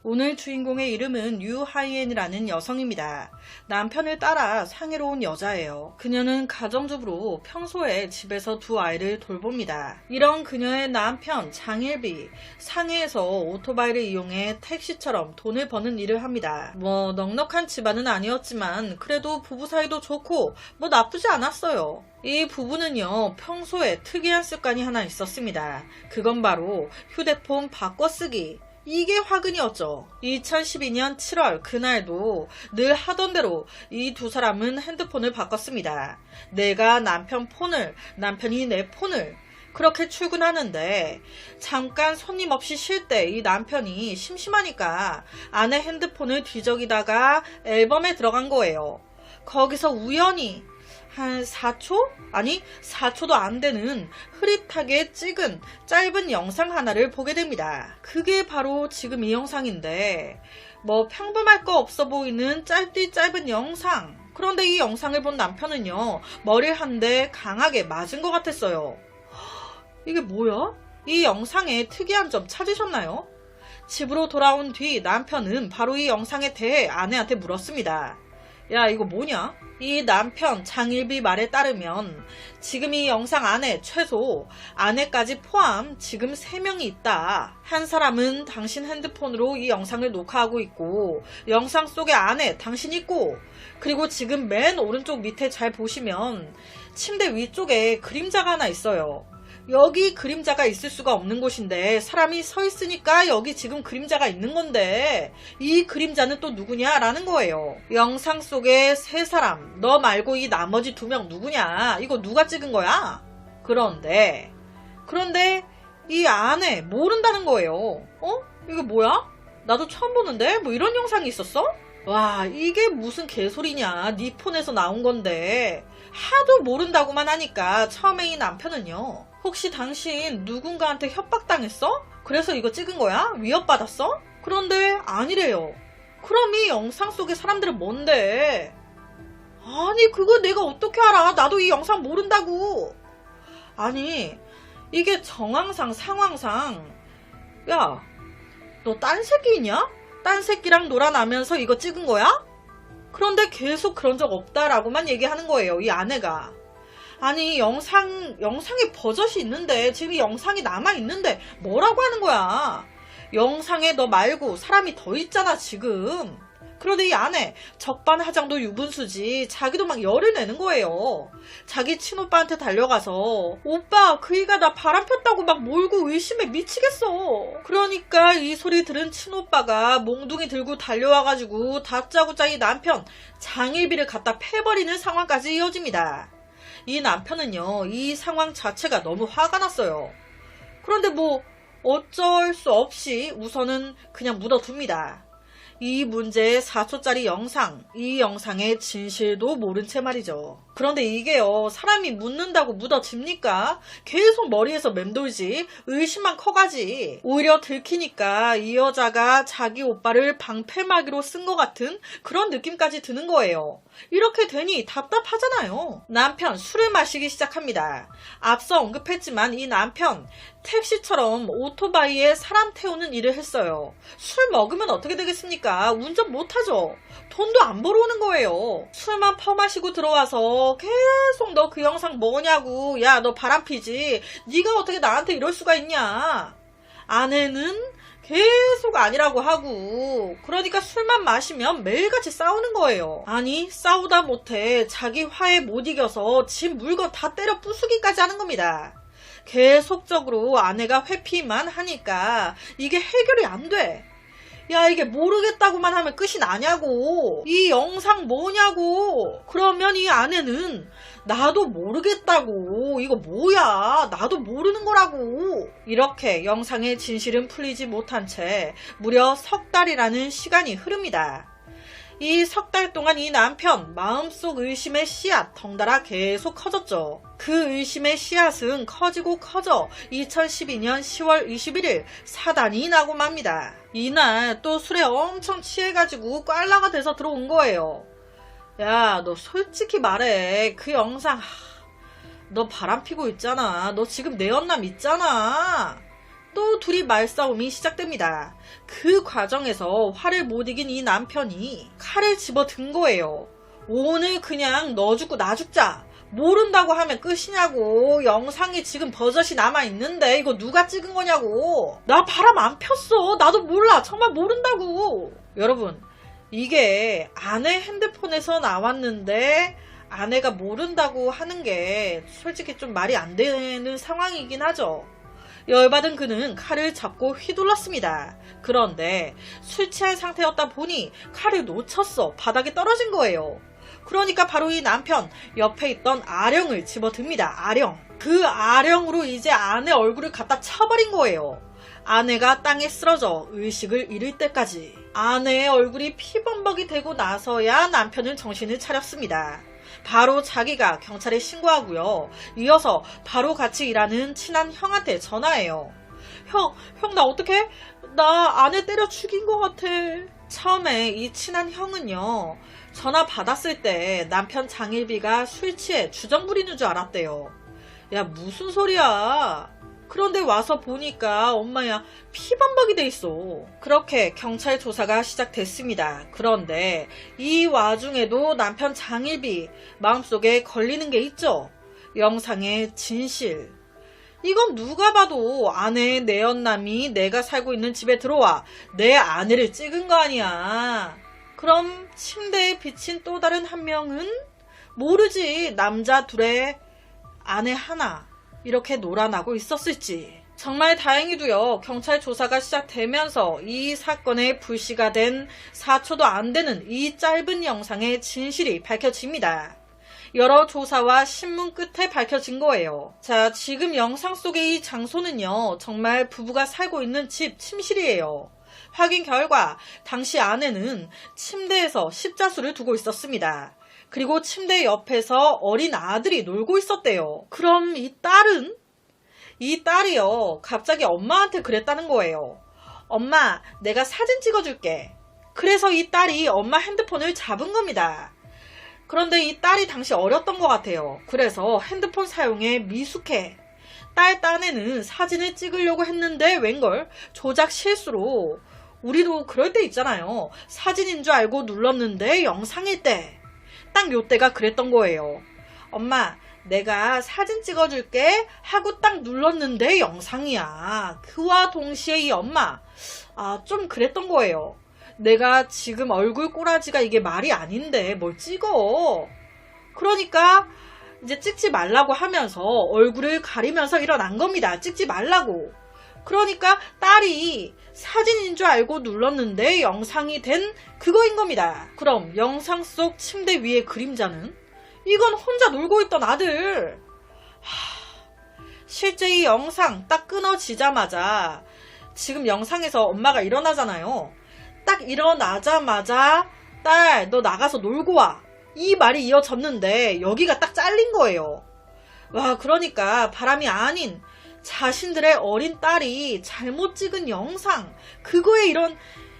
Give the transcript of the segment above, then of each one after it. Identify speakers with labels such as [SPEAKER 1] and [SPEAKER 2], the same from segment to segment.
[SPEAKER 1] 오늘 주인공의 이름은 유하이엔이라는 여성입니다. 남편을 따라 상해로 온 여자예요. 그녀는 가정주부로 평소에 집에서 두 아이를 돌봅니다. 이런 그녀의 남편 장일비, 상해에서 오토바이를 이용해 택시처럼 돈을 버는 일을 합니다. 넉넉한 집안은 아니었지만 그래도 부부 사이도 좋고 나쁘지 않았어요. 이 부부는요, 평소에 특이한 습관이 하나 있었습니다. 그건 바로 휴대폰 바꿔쓰기. 이게 화근이었죠. 2012년 7월 그날도 늘 하던 대로 이 두 사람은 핸드폰을 바꿨습니다. 내가 남편 폰을, 남편이 내 폰을. 그렇게 출근하는데 잠깐 손님 없이 쉴 때 이 남편이 심심하니까 아내 핸드폰을 뒤적이다가 앨범에 들어간 거예요. 거기서 우연히 한 4초? 아니 4초도 안 되는 흐릿하게 찍은 짧은 영상 하나를 보게 됩니다. 그게 바로 지금 이 영상인데 평범할 거 없어 보이는 짧은 영상. 그런데 이 영상을 본 남편은요, 머리를 한 대 강하게 맞은 것 같았어요. 이게 뭐야? 이 영상의 특이한 점 찾으셨나요? 집으로 돌아온 뒤 남편은 바로 이 영상에 대해 아내한테 물었습니다. 야, 이거 뭐냐? 이 남편 장일비 말에 따르면 지금 이 영상 안에 최소 아내까지 포함 지금 3명이 있다. 한 사람은 당신 핸드폰으로 이 영상을 녹화하고 있고 영상 속에 아내 당신 있고, 그리고 지금 맨 오른쪽 밑에 잘 보시면 침대 위쪽에 그림자가 하나 있어요. 여기 그림자가 있을 수가 없는 곳인데 사람이 서 있으니까 여기 지금 그림자가 있는 건데 이 그림자는 또 누구냐라는 거예요. 영상 속에 3사람, 너 말고 이 나머지 2명 누구냐? 이거 누가 찍은 거야? 그런데 이 안에 모른다는 거예요. 이거 뭐야? 나도 처음 보는데? 이런 영상이 있었어? 와, 이게 무슨 개소리냐. 네 폰에서 나온 건데. 하도 모른다고만 하니까 처음에 이 남편은요, 혹시 당신 누군가한테 협박당했어? 그래서 이거 찍은 거야? 위협받았어? 그런데 아니래요. 그럼 이 영상 속의 사람들은 뭔데? 아니, 그거 내가 어떻게 알아? 나도 이 영상 모른다고. 아니, 이게 정황상 상황상, 야, 너 딴 새끼 있냐? 딴 새끼랑 놀아나면서 이거 찍은 거야? 그런데 계속 그런 적 없다라고만 얘기하는 거예요, 이 아내가. 아니, 영상에 버젓이 있는데, 지금 이 영상이 남아있는데 뭐라고 하는 거야? 영상에 너 말고 사람이 더 있잖아 지금. 그런데 이 아내 적반하장도 유분수지. 자기도 막 열을 내는 거예요. 자기 친오빠한테 달려가서 오빠 그이가 나 바람 폈다고 막 몰고 의심에 미치겠어. 그러니까 이 소리 들은 친오빠가 몽둥이 들고 달려와가지고 다짜고짜 이 남편 장일비를 갖다 패버리는 상황까지 이어집니다. 이 남편은요, 이 상황 자체가 너무 화가 났어요. 그런데 어쩔 수 없이 우선은 그냥 묻어둡니다. 이 문제의 4초짜리 영상, 이 영상의 진실도 모른 채 말이죠. 그런데 이게요, 사람이 묻는다고 묻어집니까? 계속 머리에서 맴돌지, 의심만 커가지. 오히려 들키니까 이 여자가 자기 오빠를 방패막이로 쓴 것 같은 그런 느낌까지 드는 거예요. 이렇게 되니 답답하잖아요. 남편 술을 마시기 시작합니다. 앞서 언급했지만 이 남편 택시처럼 오토바이에 사람 태우는 일을 했어요. 술 먹으면 어떻게 되겠습니까? 운전 못하죠. 돈도 안 벌어오는 거예요. 술만 퍼마시고 들어와서 계속 너 그 영상 뭐냐고, 야 너 바람피지, 네가 어떻게 나한테 이럴 수가 있냐. 아내는 계속 아니라고 하고, 그러니까 술만 마시면 매일같이 싸우는 거예요. 아니, 싸우다 못해 자기 화에 못 이겨서 집 물건 다 때려 부수기까지 하는 겁니다. 계속적으로 아내가 회피만 하니까 이게 해결이 안 돼. 야, 이게 모르겠다고만 하면 끝이 나냐고. 이 영상 뭐냐고. 그러면 이 아내는 나도 모르겠다고. 이거 뭐야. 나도 모르는 거라고. 이렇게 영상의 진실은 풀리지 못한 채 무려 3달이라는 시간이 흐릅니다. 이 3달 동안 이 남편 마음속 의심의 씨앗 덩달아 계속 커졌죠. 그 의심의 씨앗은 커지고 커져 2012년 10월 21일 사단이 나고 맙니다. 이날 또 술에 엄청 취해가지고 꽐라가 돼서 들어온 거예요. 야, 너 솔직히 말해. 그 영상 너 바람피고 있잖아. 너 지금 내 연남 있잖아. 또 둘이 말싸움이 시작됩니다. 그 과정에서 화를 못 이긴 이 남편이 칼을 집어 든 거예요. 오늘 그냥 너 죽고 나 죽자. 모른다고 하면 끝이냐고. 영상에 지금 버젓이 남아있는데 이거 누가 찍은 거냐고. 나 바람 안 폈어. 나도 몰라. 정말 모른다고. 여러분, 이게 아내 핸드폰에서 나왔는데 아내가 모른다고 하는 게 솔직히 좀 말이 안 되는 상황이긴 하죠. 열받은 그는 칼을 잡고 휘둘렀습니다. 그런데 술 취한 상태였다 보니 칼을 놓쳤어. 바닥에 떨어진 거예요. 그러니까 바로 이 남편 옆에 있던 아령을 집어듭니다. 아령. 그 아령으로 이제 아내 얼굴을 갖다 쳐버린 거예요. 아내가 땅에 쓰러져 의식을 잃을 때까지. 아내의 얼굴이 피범벅이 되고 나서야 남편은 정신을 차렸습니다. 바로 자기가 경찰에 신고하고요. 이어서 바로 같이 일하는 친한 형한테 전화해요. 형 나 어떡해? 나 아내 때려 죽인 것 같아. 처음에 이 친한 형은요. 전화 받았을 때 남편 장일비가 술 취해 주정 부리는 줄 알았대요. 야, 무슨 소리야. 그런데 와서 보니까 엄마야 피범벅이 돼 있어. 그렇게 경찰 조사가 시작됐습니다. 그런데 이 와중에도 남편 장일비 마음속에 걸리는 게 있죠. 영상의 진실. 이건 누가 봐도 아내의 내연남이 내가 살고 있는 집에 들어와 내 아내를 찍은 거 아니야. 그럼 침대에 비친 또 다른 한 명은 모르지. 남자 둘에 아내 하나. 이렇게 놀아나고 있었을지. 정말 다행히도요. 경찰 조사가 시작되면서 이 사건의 불씨가 된 4초도 안 되는 이 짧은 영상의 진실이 밝혀집니다. 여러 조사와 신문 끝에 밝혀진 거예요. 자, 지금 영상 속의 이 장소는요. 정말 부부가 살고 있는 집 침실이에요. 확인 결과 당시 아내는 침대에서 십자수를 두고 있었습니다. 그리고 침대 옆에서 어린 아들이 놀고 있었대요. 그럼 이 딸은? 이 딸이요. 갑자기 엄마한테 그랬다는 거예요. 엄마, 내가 사진 찍어줄게. 그래서 이 딸이 엄마 핸드폰을 잡은 겁니다. 그런데 이 딸이 당시 어렸던 것 같아요. 그래서 핸드폰 사용에 미숙해. 딸 딴에는 사진을 찍으려고 했는데 웬걸 조작 실수로. 우리도 그럴 때 있잖아요. 사진인 줄 알고 눌렀는데 영상일 때. 딱 요때가 그랬던 거예요. 엄마, 내가 사진 찍어줄게 하고 딱 눌렀는데 영상이야. 그와 동시에 이 엄마, 좀 그랬던 거예요. 내가 지금 얼굴 꼬라지가 이게 말이 아닌데 뭘 찍어. 그러니까 이제 찍지 말라고 하면서 얼굴을 가리면서 일어난 겁니다. 찍지 말라고. 그러니까 딸이 사진인 줄 알고 눌렀는데 영상이 된 그거인 겁니다. 그럼 영상 속 침대 위의 그림자는? 이건 혼자 놀고 있던 아들. 실제 이 영상 딱 끊어지자마자 지금 영상에서 엄마가 일어나잖아요. 딱 일어나자마자 딸, 너 나가서 놀고 와. 이 말이 이어졌는데 여기가 딱 잘린 거예요. 와, 그러니까 바람이 아닌 자신들의 어린 딸이 잘못 찍은 영상, 그거에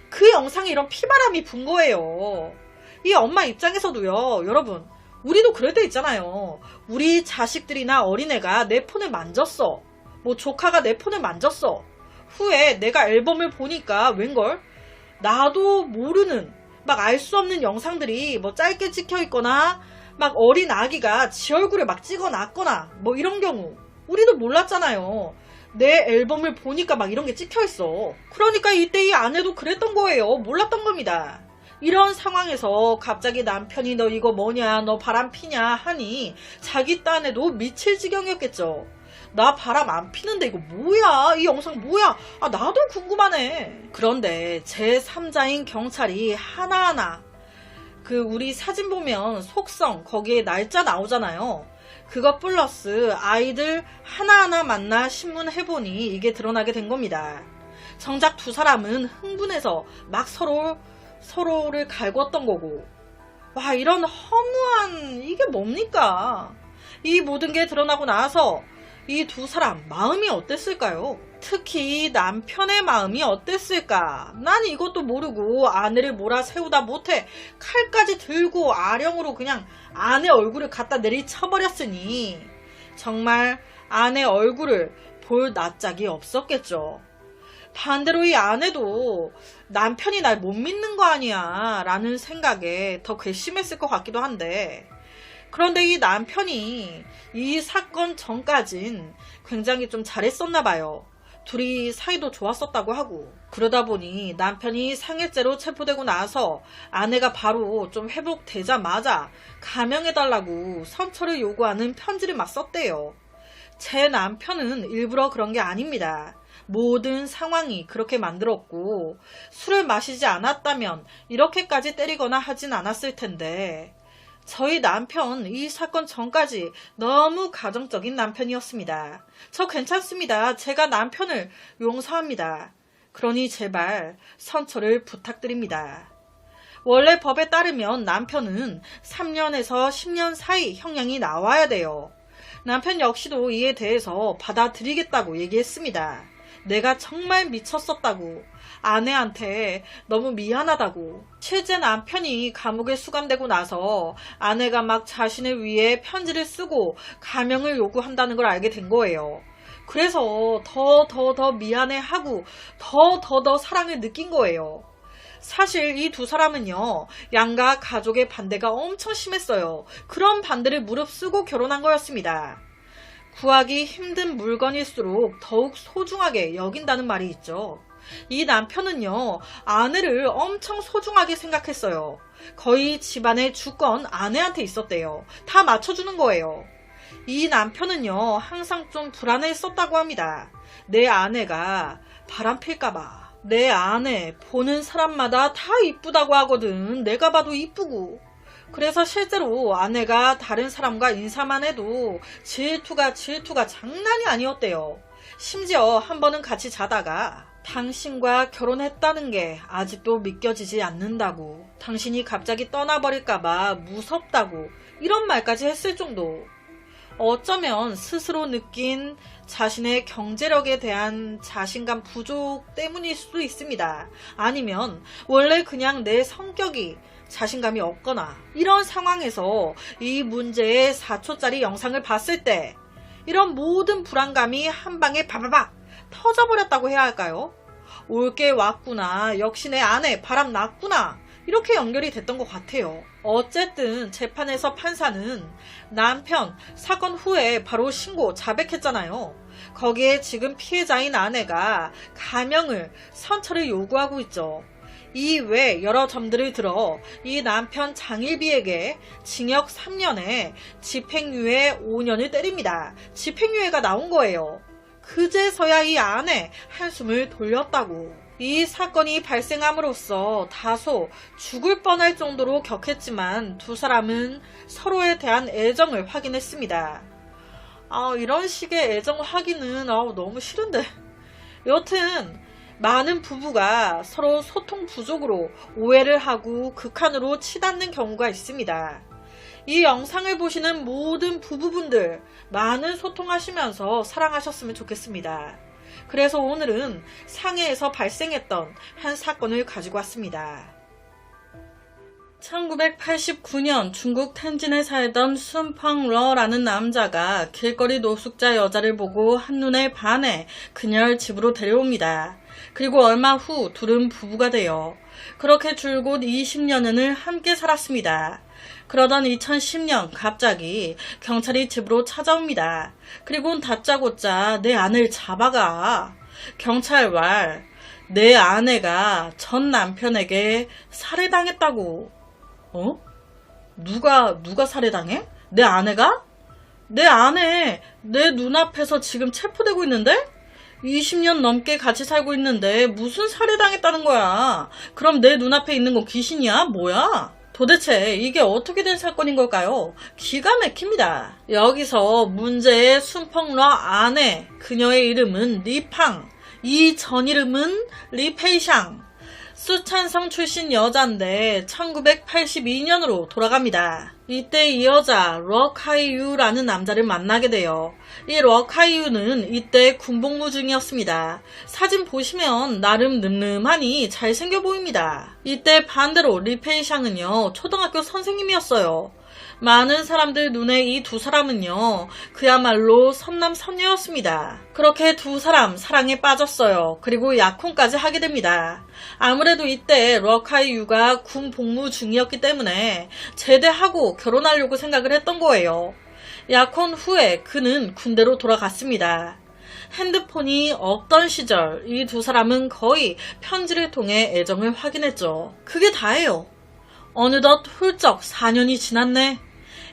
[SPEAKER 1] 그 영상에 이런 피바람이 분 거예요. 이 엄마 입장에서도요, 여러분, 우리도 그럴 때 있잖아요. 우리 자식들이나 어린애가 내 폰을 만졌어. 뭐 조카가 내 폰을 만졌어. 후에 내가 앨범을 보니까 웬걸? 나도 모르는 막 알 수 없는 영상들이 뭐 짧게 찍혀 있거나 막 어린 아기가 지 얼굴에 막 찍어놨거나 뭐 이런 경우 우리도 몰랐잖아요. 내 앨범을 보니까 막 이런 게 찍혀있어. 그러니까 이때 이 아내도 그랬던 거예요. 몰랐던 겁니다. 이런 상황에서 갑자기 남편이 너 이거 뭐냐, 너 바람 피냐 하니 자기 딴에도 미칠 지경이었겠죠. 나 바람 안 피는데 이거 뭐야? 이 영상 뭐야? 나도 궁금하네. 그런데 제3자인 경찰이 하나하나 우리 사진 보면 속성 거기에 날짜 나오잖아요. 그것 플러스 아이들 하나하나 만나 신문해보니 이게 드러나게 된 겁니다. 정작 두 사람은 흥분해서 막 서로를 갈궜던 거고. 와, 이런 허무한 이게 뭡니까? 이 모든 게 드러나고 나서 이 두 사람 마음이 어땠을까요? 특히 남편의 마음이 어땠을까? 난 이것도 모르고 아내를 몰아세우다 못해 칼까지 들고 아령으로 그냥 아내 얼굴을 갖다 내리쳐버렸으니 정말 아내 얼굴을 볼 낯짝이 없었겠죠. 반대로 이 아내도 남편이 날 못 믿는 거 아니야 라는 생각에 더 괘씸했을 것 같기도 한데, 그런데 이 남편이 이 사건 전까진 굉장히 좀 잘했었나 봐요. 둘이 사이도 좋았었다고 하고. 그러다 보니 남편이 상해죄로 체포되고 나서 아내가 바로 좀 회복되자마자 감형해달라고 선처를 요구하는 편지를 막 썼대요. 제 남편은 일부러 그런 게 아닙니다. 모든 상황이 그렇게 만들었고, 술을 마시지 않았다면 이렇게까지 때리거나 하진 않았을 텐데, 저희 남편 이 사건 전까지 너무 가정적인 남편이었습니다. 저 괜찮습니다. 제가 남편을 용서합니다. 그러니 제발 선처를 부탁드립니다. 원래 법에 따르면 남편은 3년에서 10년 사이 형량이 나와야 돼요. 남편 역시도 이에 대해서 받아들이겠다고 얘기했습니다. 내가 정말 미쳤었다고, 아내한테 너무 미안하다고. 실제 남편이 감옥에 수감되고 나서 아내가 막 자신을 위해 편지를 쓰고 감형을 요구한다는 걸 알게 된 거예요. 그래서 더 미안해하고 더 사랑을 느낀 거예요. 사실 이 두 사람은요, 양가 가족의 반대가 엄청 심했어요. 그런 반대를 무릅쓰고 결혼한 거였습니다. 구하기 힘든 물건일수록 더욱 소중하게 여긴다는 말이 있죠. 이 남편은요, 아내를 엄청 소중하게 생각했어요. 거의 집안의 주권 아내한테 있었대요. 다 맞춰주는 거예요. 이 남편은요, 항상 좀 불안해했었다고 합니다. 내 아내가 바람필까봐. 내 아내 보는 사람마다 다 이쁘다고 하거든. 내가 봐도 이쁘고. 그래서 실제로 아내가 다른 사람과 인사만 해도 질투가 장난이 아니었대요. 심지어 한 번은 같이 자다가 당신과 결혼했다는 게 아직도 믿겨지지 않는다고, 당신이 갑자기 떠나버릴까봐 무섭다고, 이런 말까지 했을 정도. 어쩌면 스스로 느낀 자신의 경제력에 대한 자신감 부족 때문일 수도 있습니다. 아니면 원래 그냥 내 성격이 자신감이 없거나, 이런 상황에서 이 문제의 4초짜리 영상을 봤을 때 이런 모든 불안감이 한 방에 바바박 터져버렸다고 해야 할까요? 올게 왔구나, 역시 내 아내 바람 났구나, 이렇게 연결이 됐던 것 같아요. 어쨌든 재판에서 판사는 남편 사건 후에 바로 신고 자백했잖아요. 거기에 지금 피해자인 아내가 감형을, 선처를 요구하고 있죠. 이외 여러 점들을 들어 이 남편 장일비에게 징역 3년에 집행유예 5년을 때립니다. 집행유예가 나온 거예요. 그제서야 이 아내 한숨을 돌렸다고. 이 사건이 발생함으로써 다소 죽을 뻔할 정도로 격했지만 두 사람은 서로에 대한 애정을 확인했습니다. 이런 식의 애정 확인은 너무 싫은데. 여튼 많은 부부가 서로 소통 부족으로 오해를 하고 극한으로 치닫는 경우가 있습니다. 이 영상을 보시는 모든 부부분들, 많은 소통하시면서 사랑하셨으면 좋겠습니다. 그래서 오늘은 상해에서 발생했던 한 사건을 가지고 왔습니다. 1989년 중국 텐진에 살던 순펑러라는 남자가 길거리 노숙자 여자를 보고 한눈에 반해 그녀를 집으로 데려옵니다. 그리고 얼마 후 둘은 부부가 되어 그렇게 줄곧 20년을 함께 살았습니다. 그러던 2010년 갑자기 경찰이 집으로 찾아옵니다. 그리고는 다짜고짜 내 아내를 잡아가. 경찰 말, 내 아내가 전 남편에게 살해당했다고. 누가 살해당해? 내 아내가? 내 아내 내 눈앞에서 지금 체포되고 있는데? 20년 넘게 같이 살고 있는데 무슨 살해당했다는 거야? 그럼 내 눈앞에 있는 건 귀신이야? 뭐야? 도대체 이게 어떻게 된 사건인 걸까요? 기가 막힙니다. 여기서 문제의 순펑러 아내, 그녀의 이름은 리팡, 이 전 이름은 리페이샹. 수찬성 출신 여자인데 1982년으로 돌아갑니다. 이때 이 여자 럭하이유라는 남자를 만나게 돼요. 이 럭하이유는 이때 군복무 중이었습니다. 사진 보시면 나름 늠름하니 잘생겨 보입니다. 이때 반대로 리페이샹은요, 초등학교 선생님이었어요. 많은 사람들 눈에 이 두 사람은요, 그야말로 선남선녀였습니다. 그렇게 두 사람 사랑에 빠졌어요. 그리고 약혼까지 하게 됩니다. 아무래도 이때 럭하이유가 군 복무 중이었기 때문에 제대하고 결혼하려고 생각을 했던 거예요. 약혼 후에 그는 군대로 돌아갔습니다. 핸드폰이 없던 시절 이 두 사람은 거의 편지를 통해 애정을 확인했죠. 그게 다예요. 어느덧 훌쩍 4년이 지났네.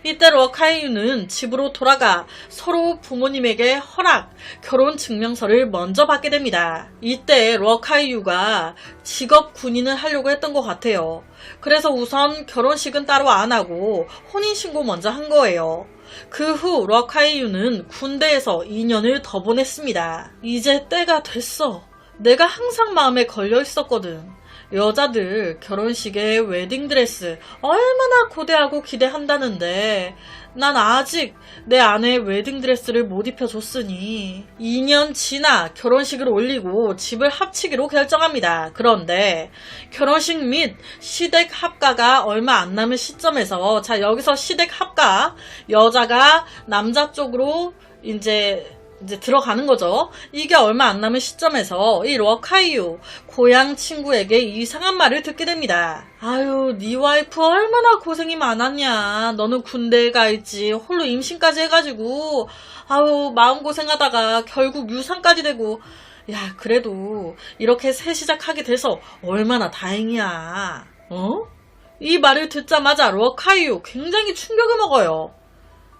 [SPEAKER 1] 이때 럭하이유는 집으로 돌아가 서로 부모님에게 허락, 결혼 증명서를 먼저 받게 됩니다. 이때 럭하이유가 직업 군인을 하려고 했던 것 같아요. 그래서 우선 결혼식은 따로 안 하고 혼인신고 먼저 한 거예요. 그 후 럭하이유는 군대에서 2년을 더 보냈습니다. 이제 때가 됐어. 내가 항상 마음에 걸려 있었거든. 여자들 결혼식에 웨딩드레스 얼마나 고대하고 기대한다는데 난 아직 내 아내 웨딩드레스를 못 입혀줬으니 2년 지나 결혼식을 올리고 집을 합치기로 결정합니다. 그런데 결혼식 및 시댁 합가가 얼마 안 남은 시점에서 자 여기서 시댁 합가 여자가 남자 쪽으로 이제 들어가는 거죠. 이게 얼마 안 남은 시점에서 이 럭하이유 고향 친구에게 이상한 말을 듣게 됩니다. 아유, 네 와이프 얼마나 고생이 많았냐. 너는 군대에 가 있지. 홀로 임신까지 해가지고 아유 마음고생하다가 결국 유산까지 되고 야 그래도 이렇게 새 시작하게 돼서 얼마나 다행이야. 이 말을 듣자마자 럭하이유 굉장히 충격을 먹어요.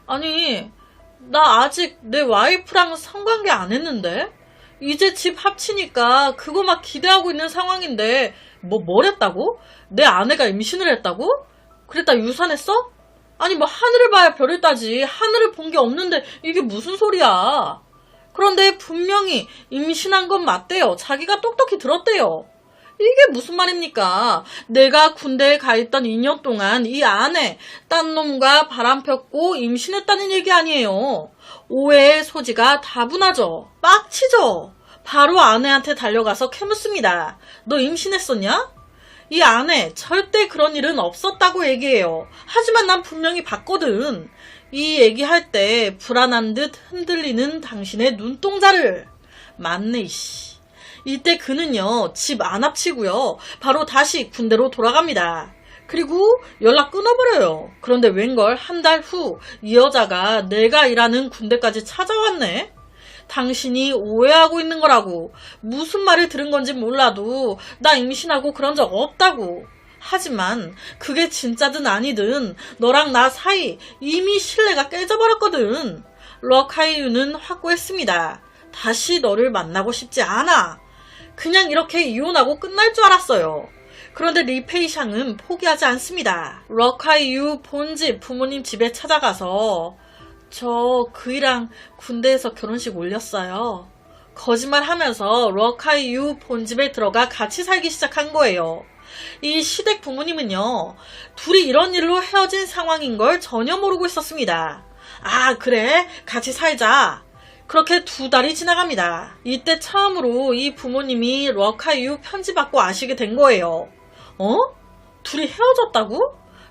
[SPEAKER 1] 아니 나 아직 내 와이프랑 성관계 안 했는데? 이제 집 합치니까 그거 막 기대하고 있는 상황인데 뭘 했다고? 내 아내가 임신을 했다고? 그랬다 유산했어? 아니 뭐 하늘을 봐야 별을 따지 하늘을 본 게 없는데 이게 무슨 소리야. 그런데 분명히 임신한 건 맞대요. 자기가 똑똑히 들었대요. 이게 무슨 말입니까? 내가 군대에 가 있던 2년 동안 이 아내, 딴 놈과 바람 폈고 임신했다는 얘기 아니에요. 오해의 소지가 다분하죠. 빡치죠. 바로 아내한테 달려가서 캐묻습니다. 너 임신했었냐? 이 아내 절대 그런 일은 없었다고 얘기해요. 하지만 난 분명히 봤거든. 이 얘기할 때 불안한 듯 흔들리는 당신의 눈동자를. 맞네 이씨. 이때 그는요 집 안 합치고요 바로 다시 군대로 돌아갑니다. 그리고 연락 끊어버려요. 그런데 웬걸 한 달 후 이 여자가 내가 일하는 군대까지 찾아왔네. 당신이 오해하고 있는 거라고. 무슨 말을 들은 건지 몰라도 나 임신하고 그런 적 없다고. 하지만 그게 진짜든 아니든 너랑 나 사이 이미 신뢰가 깨져버렸거든. 럭하이유는 확고했습니다. 다시 너를 만나고 싶지 않아. 그냥 이렇게 이혼하고 끝날 줄 알았어요. 그런데 리페이샹은 포기하지 않습니다. 럭하이유 본집 부모님 집에 찾아가서 저 그이랑 군대에서 결혼식 올렸어요. 거짓말하면서 럭하이유 본집에 들어가 같이 살기 시작한 거예요. 이 시댁 부모님은요 둘이 이런 일로 헤어진 상황인 걸 전혀 모르고 있었습니다. 아 그래 같이 살자. 그렇게 2달이 지나갑니다. 이때 처음으로 이 부모님이 럭하이유 편지 받고 아시게 된 거예요. 둘이 헤어졌다고?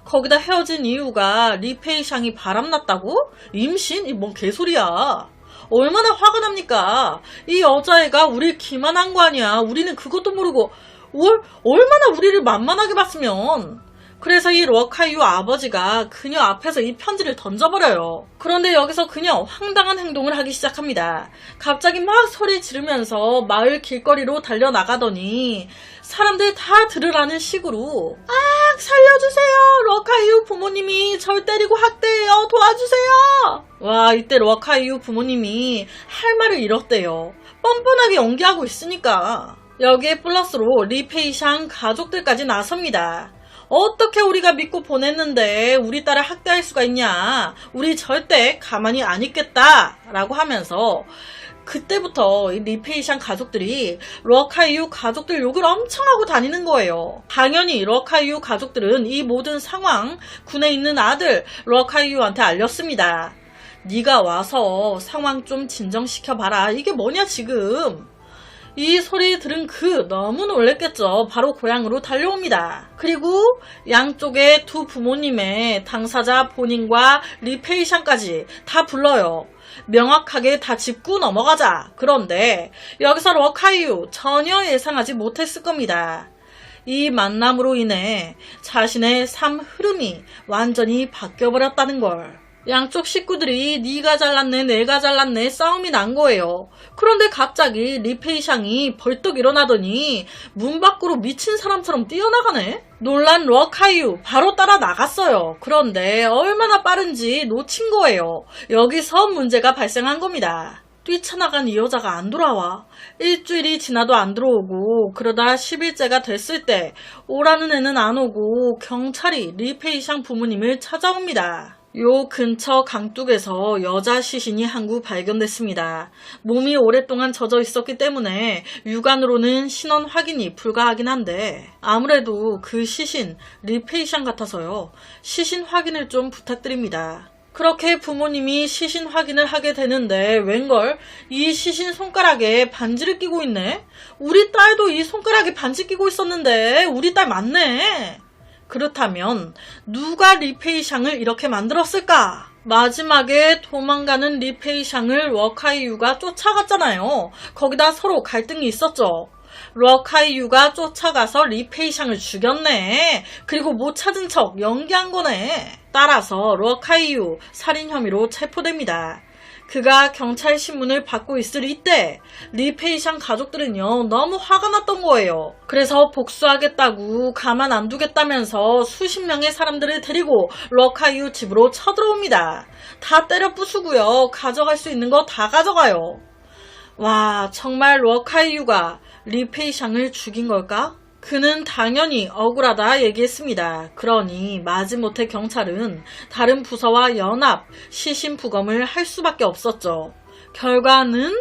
[SPEAKER 1] 거기다 헤어진 이유가 리페이샹이 바람났다고? 임신? 이 뭔 개소리야. 얼마나 화가 납니까? 이 여자애가 우릴 기만한 거 아니야. 우리는 그것도 모르고 얼마나 우리를 만만하게 봤으면. 그래서 이 럭하이유 아버지가 그녀 앞에서 이 편지를 던져버려요. 그런데 여기서 그녀 황당한 행동을 하기 시작합니다. 갑자기 막 소리 지르면서 마을 길거리로 달려나가더니 사람들 다 들으라는 식으로 살려주세요. 럭하이유 부모님이 절 때리고 학대해요. 도와주세요. 와 이때 럭하이유 부모님이 할 말을 잃었대요. 뻔뻔하게 연기하고 있으니까. 여기에 플러스로 리페이샹 가족들까지 나섭니다. 어떻게 우리가 믿고 보냈는데 우리 딸을 학대할 수가 있냐. 우리 절대 가만히 안 있겠다 라고 하면서 그때부터 이 리페이샹 가족들이 럭하이유 가족들 욕을 엄청 하고 다니는 거예요. 당연히 럭하이유 가족들은 이 모든 상황 군에 있는 아들 럭하이유한테 알렸습니다. 네가 와서 상황 좀 진정시켜봐라. 이게 뭐냐 지금. 이 소리 들은 너무 놀랬겠죠. 바로 고향으로 달려옵니다. 그리고 양쪽의 두 부모님의 당사자 본인과 리페이샹까지 다 불러요. 명확하게 다 짚고 넘어가자. 그런데 여기서 러카이유 전혀 예상하지 못했을 겁니다. 이 만남으로 인해 자신의 삶 흐름이 완전히 바뀌어버렸다는 걸. 양쪽 식구들이 네가 잘났네 내가 잘났네 싸움이 난 거예요. 그런데 갑자기 리페이샹이 벌떡 일어나더니 문 밖으로 미친 사람처럼 뛰어나가네. 놀란 러카이유 바로 따라 나갔어요. 그런데 얼마나 빠른지 놓친 거예요. 여기서 문제가 발생한 겁니다. 뛰쳐나간 이 여자가 안 돌아와. 일주일이 지나도 안 들어오고 그러다 10일째가 됐을 때 오라는 애는 안 오고 경찰이 리페이샹 부모님을 찾아옵니다. 요 근처 강둑에서 여자 시신이 한 구 발견됐습니다. 몸이 오랫동안 젖어 있었기 때문에 육안으로는 신원 확인이 불가하긴 한데 아무래도 그 시신 리페이샹 같아서요. 시신 확인을 좀 부탁드립니다. 그렇게 부모님이 시신 확인을 하게 되는데 웬걸 이 시신 손가락에 반지를 끼고 있네? 우리 딸도 이 손가락에 반지 끼고 있었는데 우리 딸 맞네. 그렇다면 누가 리페이샹을 이렇게 만들었을까? 마지막에 도망가는 리페이샹을 러카이유가 쫓아갔잖아요. 거기다 서로 갈등이 있었죠. 러카이유가 쫓아가서 리페이샹을 죽였네. 그리고 못 찾은 척 연기한 거네. 따라서 러카이유 살인 혐의로 체포됩니다. 그가 경찰 신문을 받고 있을 이때 리페이샹 가족들은요 너무 화가 났던 거예요. 그래서 복수하겠다고 가만 안 두겠다면서 수십 명의 사람들을 데리고 러카이유 집으로 쳐들어옵니다. 다 때려 부수고요. 가져갈 수 있는 거 다 가져가요. 와, 정말 러카이유가 리페이샹을 죽인 걸까? 그는 당연히 억울하다 얘기했습니다. 그러니 마지못해 경찰은 다른 부서와 연합, 시신 부검을 할 수밖에 없었죠. 결과는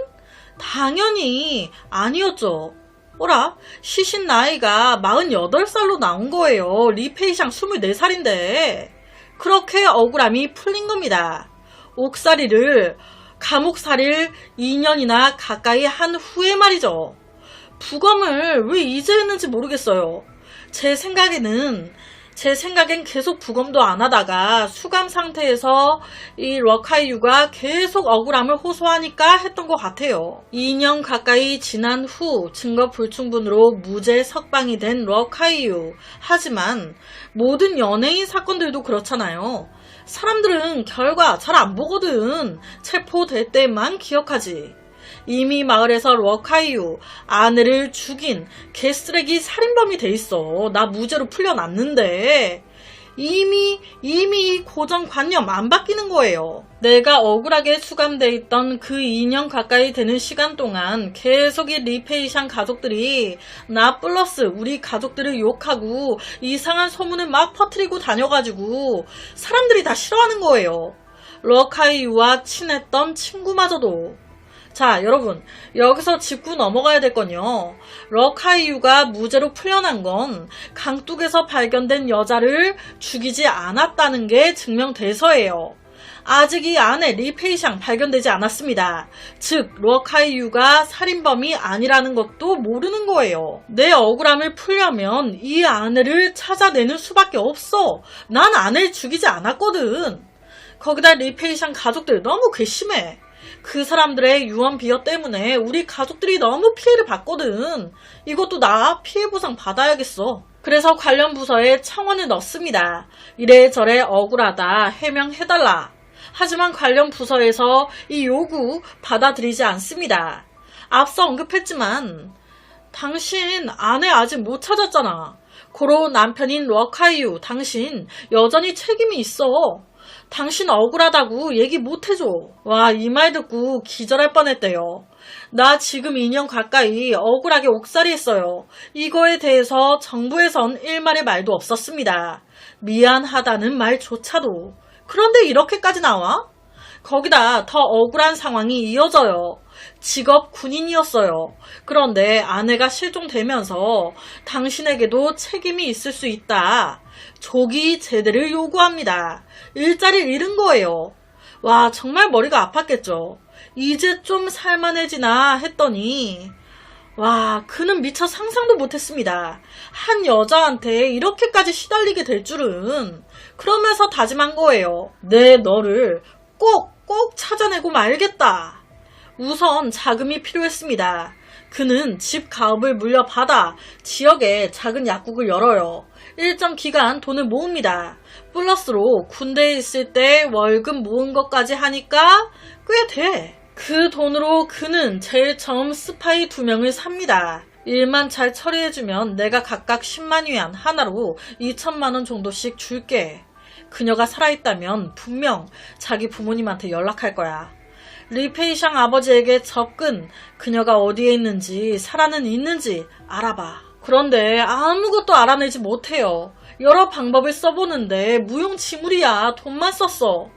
[SPEAKER 1] 당연히 아니었죠. 어라? 시신 나이가 48살로 나온 거예요. 리페이샹 24살인데. 그렇게 억울함이 풀린 겁니다. 옥살이를 감옥살이를 2년이나 가까이 한 후에 말이죠. 부검을 왜 이제 했는지 모르겠어요. 제 생각엔 계속 부검도 안 하다가 수감 상태에서 이 러카이유가 계속 억울함을 호소하니까 했던 것 같아요. 2년 가까이 지난 후 증거 불충분으로 무죄 석방이 된 러카이유. 하지만 모든 연예인 사건들도 그렇잖아요. 사람들은 결과 잘 안 보거든. 체포될 때만 기억하지. 이미 마을에서 러카이유 아내를 죽인 개쓰레기 살인범이 돼 있어. 나 무죄로 풀려났는데 이미 이 고정관념 안 바뀌는 거예요. 내가 억울하게 수감돼 있던 그 2년 가까이 되는 시간 동안 계속 이 리페이샹 가족들이 나 플러스 우리 가족들을 욕하고 이상한 소문을 막 퍼뜨리고 다녀가지고 사람들이 다 싫어하는 거예요. 러카이유와 친했던 친구마저도. 자, 여러분, 여기서 짚고 넘어가야 될 건요. 러카이유가 무죄로 풀려난 건 강둑에서 발견된 여자를 죽이지 않았다는 게 증명돼서예요. 아직 이 아내 리페이샹 발견되지 않았습니다. 즉, 러카이유가 살인범이 아니라는 것도 모르는 거예요. 내 억울함을 풀려면 이 아내를 찾아내는 수밖에 없어. 난 아내를 죽이지 않았거든. 거기다 리페이샹 가족들 너무 괘씸해. 그 사람들의 유언 비어 때문에 우리 가족들이 너무 피해를 봤거든. 이것도 나 피해 보상 받아야겠어. 그래서 관련 부서에 청원을 넣습니다. 이래저래 억울하다 해명해달라. 하지만 관련 부서에서 이 요구 받아들이지 않습니다. 앞서 언급했지만 당신 아내 아직 못 찾았잖아. 고로 남편인 러카이유 당신 여전히 책임이 있어. 당신 억울하다고 얘기 못해줘. 와, 이 말 듣고 기절할 뻔했대요. 나 지금 2년 가까이 억울하게 옥살이 했어요. 이거에 대해서 정부에선 일말의 말도 없었습니다. 미안하다는 말조차도. 그런데 이렇게까지 나와? 거기다 더 억울한 상황이 이어져요. 직업 군인이었어요. 그런데 아내가 실종되면서 당신에게도 책임이 있을 수 있다. 조기 제대를 요구합니다. 일자리를 잃은 거예요. 와, 정말 머리가 아팠겠죠. 이제 좀 살만해지나 했더니 와, 그는 미처 상상도 못했습니다. 한 여자한테 이렇게까지 시달리게 될 줄은. 그러면서 다짐한 거예요. 내 너를 꼭 찾아내고 말겠다. 우선 자금이 필요했습니다. 그는 집 가업을 물려받아 지역에 작은 약국을 열어요. 일정 기간 돈을 모읍니다. 플러스로 군대에 있을 때 월급 모은 것까지 하니까 꽤 돼. 그 돈으로 그는 제일 처음 스파이 2명을 삽니다. 일만 잘 처리해주면 내가 각각 10만 위안 하나로 2천만 원 정도씩 줄게. 그녀가 살아있다면 분명 자기 부모님한테 연락할 거야. 리페이샹 아버지에게 접근, 그녀가 어디에 있는지 살아는 있는지 알아봐. 그런데 아무것도 알아내지 못해요. 여러 방법을 써보는데 무용지물이야. 돈만 썼어.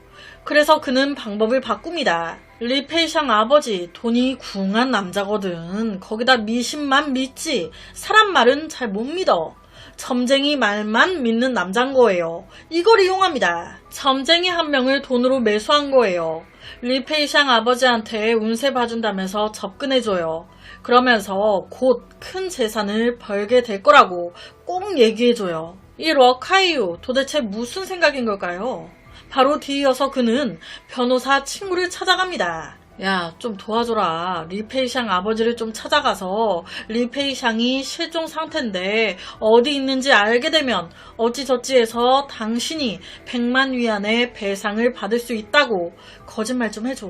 [SPEAKER 1] 그래서 그는 방법을 바꿉니다. 리페이샹 아버지 돈이 궁한 남자거든. 거기다 미신만 믿지 사람 말은 잘 못 믿어. 점쟁이 말만 믿는 남잔 거예요. 이걸 이용합니다. 점쟁이 한 명을 돈으로 매수한 거예요. 리페이샹 아버지한테 운세 봐준다면서 접근해줘요. 그러면서 곧 큰 재산을 벌게 될 거라고 꼭 얘기해줘요. 이 러카이유 도대체 무슨 생각인 걸까요? 바로 뒤이어서 그는 변호사 친구를 찾아갑니다. 야, 좀 도와줘라. 리페이샹 아버지를 좀 찾아가서 리페이샹이 실종 상태인데 어디 있는지 알게 되면 어찌저찌 해서 당신이 100만 위안의 배상을 받을 수 있다고 거짓말 좀 해줘.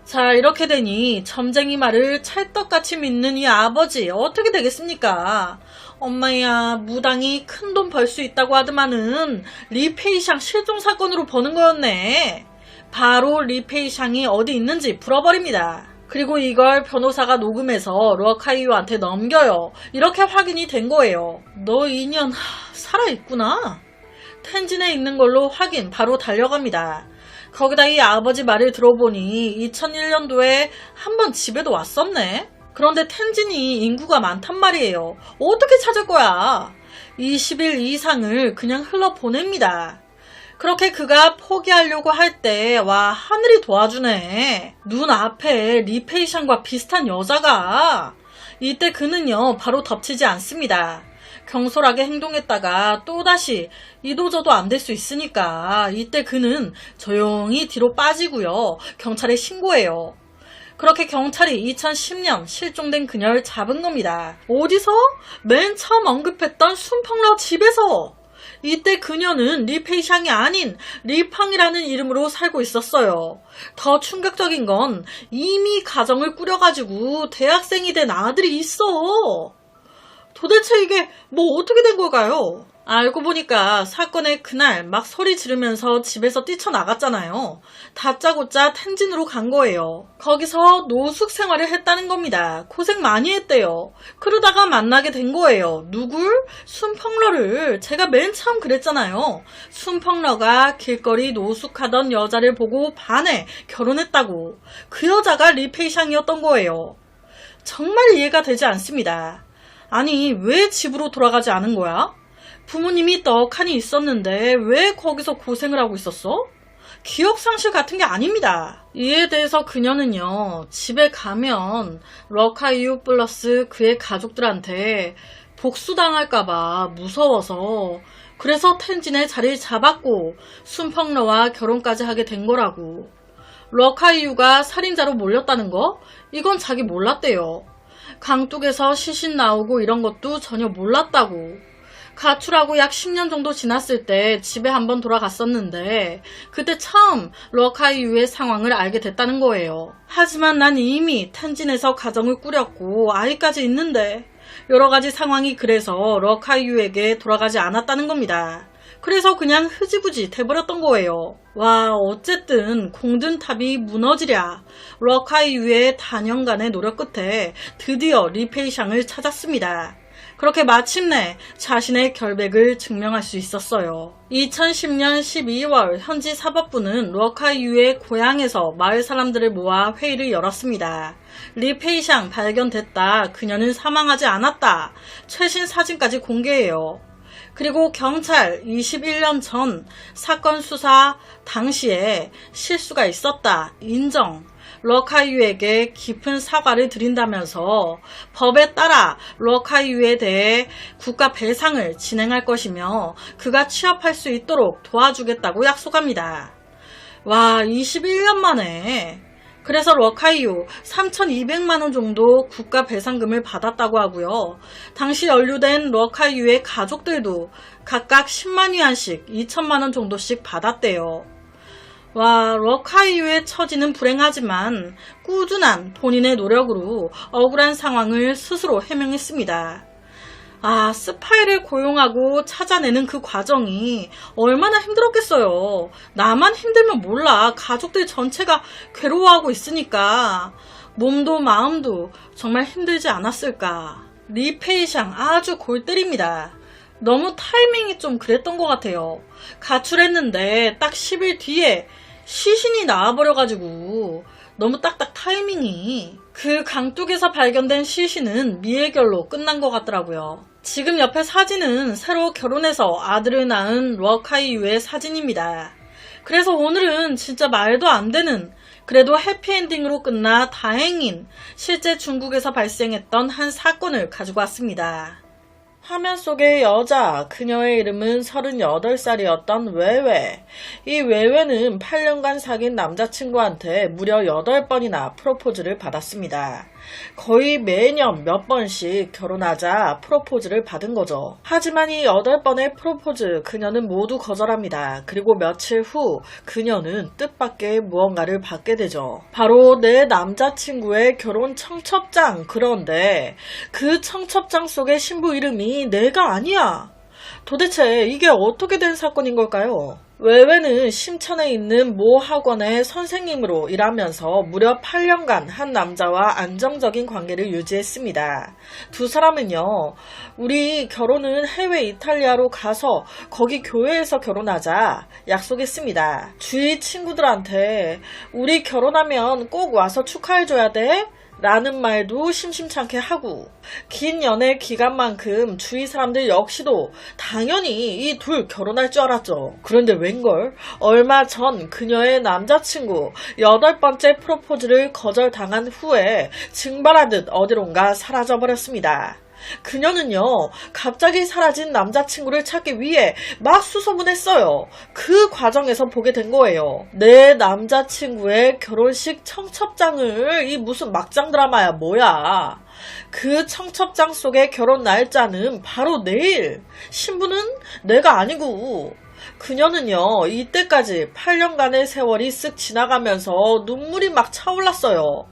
[SPEAKER 1] 자, 이렇게 되니 점쟁이 말을 찰떡같이 믿는 이 아버지 어떻게 되겠습니까? 엄마야, 무당이 큰 돈 벌 수 있다고 하더만은 리페이샹 실종 사건으로 버는 거였네. 바로 리페이샹이 어디 있는지 풀어버립니다. 그리고 이걸 변호사가 녹음해서 러카이유한테 넘겨요. 이렇게 확인이 된 거예요. 너 인연 살아있구나. 텐진에 있는 걸로 확인 바로 달려갑니다. 거기다 이 아버지 말을 들어보니 2001년도에 한번 집에도 왔었네. 그런데 텐진이 인구가 많단 말이에요. 어떻게 찾을 거야? 20일 이상을 그냥 흘러보냅니다. 그렇게 그가 포기하려고 할 때 와, 하늘이 도와주네. 눈앞에 리페이샹과 비슷한 여자가. 이때 그는요 바로 덮치지 않습니다. 경솔하게 행동했다가 또다시 이도저도 안 될 수 있으니까 이때 그는 조용히 뒤로 빠지고요. 경찰에 신고해요. 그렇게 경찰이 2010년 실종된 그녀를 잡은 겁니다. 어디서? 맨 처음 언급했던 순펑러 집에서. 이때 그녀는 리페이샹이 아닌 리팡이라는 이름으로 살고 있었어요. 더 충격적인 건 이미 가정을 꾸려가지고 대학생이 된 아들이 있어. 도대체 이게 뭐 어떻게 된 걸까요? 알고 보니까 사건의 그날 막 소리 지르면서 집에서 뛰쳐나갔잖아요. 다짜고짜 텐진으로 간 거예요. 거기서 노숙 생활을 했다는 겁니다. 고생 많이 했대요. 그러다가 만나게 된 거예요. 누굴? 순펑러를. 제가 맨 처음 그랬잖아요. 순펑러가 길거리 노숙하던 여자를 보고 반해 결혼했다고. 그 여자가 리페이샹이었던 거예요. 정말 이해가 되지 않습니다. 아니, 왜 집으로 돌아가지 않은 거야? 부모님이 떡하니 있었는데 왜 거기서 고생을 하고 있었어? 기억상실 같은 게 아닙니다. 이에 대해서 그녀는요, 집에 가면 러카이유 플러스 그의 가족들한테 복수당할까봐 무서워서 그래서 텐진의 자리를 잡았고 순펑러와 결혼까지 하게 된 거라고. 러카이유가 살인자로 몰렸다는 거? 이건 자기 몰랐대요. 강둑에서 시신 나오고 이런 것도 전혀 몰랐다고. 가출하고 약 10년 정도 지났을 때 집에 한번 돌아갔었는데 그때 처음 러카이유의 상황을 알게 됐다는 거예요. 하지만 난 이미 텐진에서 가정을 꾸렸고 아이까지 있는데 여러 가지 상황이 그래서 러카이유에게 돌아가지 않았다는 겁니다. 그래서 그냥 흐지부지 돼버렸던 거예요. 와, 어쨌든 공든탑이 무너지랴. 러카이유의 단연간의 노력 끝에 드디어 리페이샹을 찾았습니다. 그렇게 마침내 자신의 결백을 증명할 수 있었어요. 2010년 12월 현지 사법부는 러카이유의 고향에서 마을 사람들을 모아 회의를 열었습니다. 리페이샹 발견됐다. 그녀는 사망하지 않았다. 최신 사진까지 공개해요. 그리고 경찰 21년 전 사건 수사 당시에 실수가 있었다. 인정. 럭하이유에게 깊은 사과를 드린다면서 법에 따라 럭하이유에 대해 국가 배상을 진행할 것이며 그가 취업할 수 있도록 도와주겠다고 약속합니다. 와, 21년 만에. 그래서 럭하이유 3,200만원 정도 국가 배상금을 받았다고 하고요. 당시 연루된 럭하이유의 가족들도 각각 10만 위안씩 2천만원 정도씩 받았대요. 와, 럭하이유의 처지는 불행하지만 꾸준한 본인의 노력으로 억울한 상황을 스스로 해명했습니다. 아, 스파이를 고용하고 찾아내는 그 과정이 얼마나 힘들었겠어요. 나만 힘들면 몰라. 가족들 전체가 괴로워하고 있으니까 몸도 마음도 정말 힘들지 않았을까. 리페이샹 아주 골 때립니다. 너무 타이밍이 좀 그랬던 것 같아요. 가출했는데 딱 10일 뒤에 시신이 나와버려가지고 너무 딱딱 타이밍이. 그 강둑에서 발견된 시신은 미해결로 끝난 것 같더라고요. 지금 옆에 사진은 새로 결혼해서 아들을 낳은 럭하이유의 사진입니다. 그래서 오늘은 진짜 말도 안 되는, 그래도 해피엔딩으로 끝나 다행인 실제 중국에서 발생했던 한 사건을 가지고 왔습니다. 화면 속의 여자, 그녀의 이름은 38살이었던 외외. 이 외외는 8년간 사귄 남자친구한테 무려 8번이나 프로포즈를 받았습니다. 거의 매년 몇 번씩 결혼하자 프로포즈를 받은 거죠. 하지만 이 8번의 프로포즈 그녀는 모두 거절합니다. 그리고 며칠 후 그녀는 뜻밖의 무언가를 받게 되죠. 바로 내 남자친구의 결혼 청첩장. 그런데 그 청첩장 속의 신부 이름이 내가 아니야. 도대체 이게 어떻게 된 사건인 걸까요? 외외는 심천에 있는 모 학원의 선생님으로 일하면서 무려 8년간 한 남자와 안정적인 관계를 유지했습니다. 두 사람은요, 우리 결혼은 해외 이탈리아로 가서 거기 교회에서 결혼하자 약속했습니다. 주위 친구들한테 우리 결혼하면 꼭 와서 축하해줘야 돼? 라는 말도 심심찮게 하고, 긴 연애 기간만큼 주위 사람들 역시도 당연히 이 둘 결혼할 줄 알았죠. 그런데 웬걸 얼마 전 그녀의 남자친구 8번째 프로포즈를 거절당한 후에 증발하듯 어디론가 사라져버렸습니다. 그녀는요, 갑자기 사라진 남자친구를 찾기 위해 막 수소문했어요. 그 과정에서 보게 된 거예요. 내 남자친구의 결혼식 청첩장을. 이 무슨 막장 드라마야 뭐야. 그 청첩장 속의 결혼 날짜는 바로 내일. 신부는 내가 아니고. 그녀는요, 이때까지 8년간의 세월이 쓱 지나가면서 눈물이 막 차올랐어요.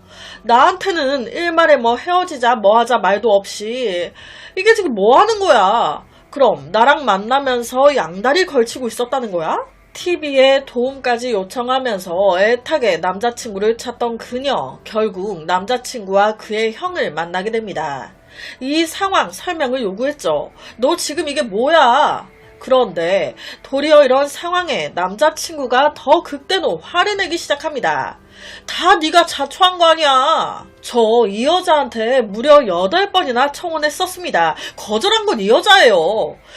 [SPEAKER 1] 나한테는 일말에 뭐 헤어지자 뭐 하자 말도 없이 이게 지금 뭐 하는 거야? 그럼 나랑 만나면서 양다리 걸치고 있었다는 거야? TV에 도움까지 요청하면서 애타게 남자친구를 찾던 그녀, 결국 남자친구와 그의 형을 만나게 됩니다. 이 상황 설명을 요구했죠. 너 지금 이게 뭐야? 그런데 도리어 이런 상황에 남자친구가 더 극대노 화를 내기 시작합니다. 다 네가 자초한 거 아니야. 저 이 여자한테 무려 8번이나 청혼했었습니다. 거절한 건 이 여자예요.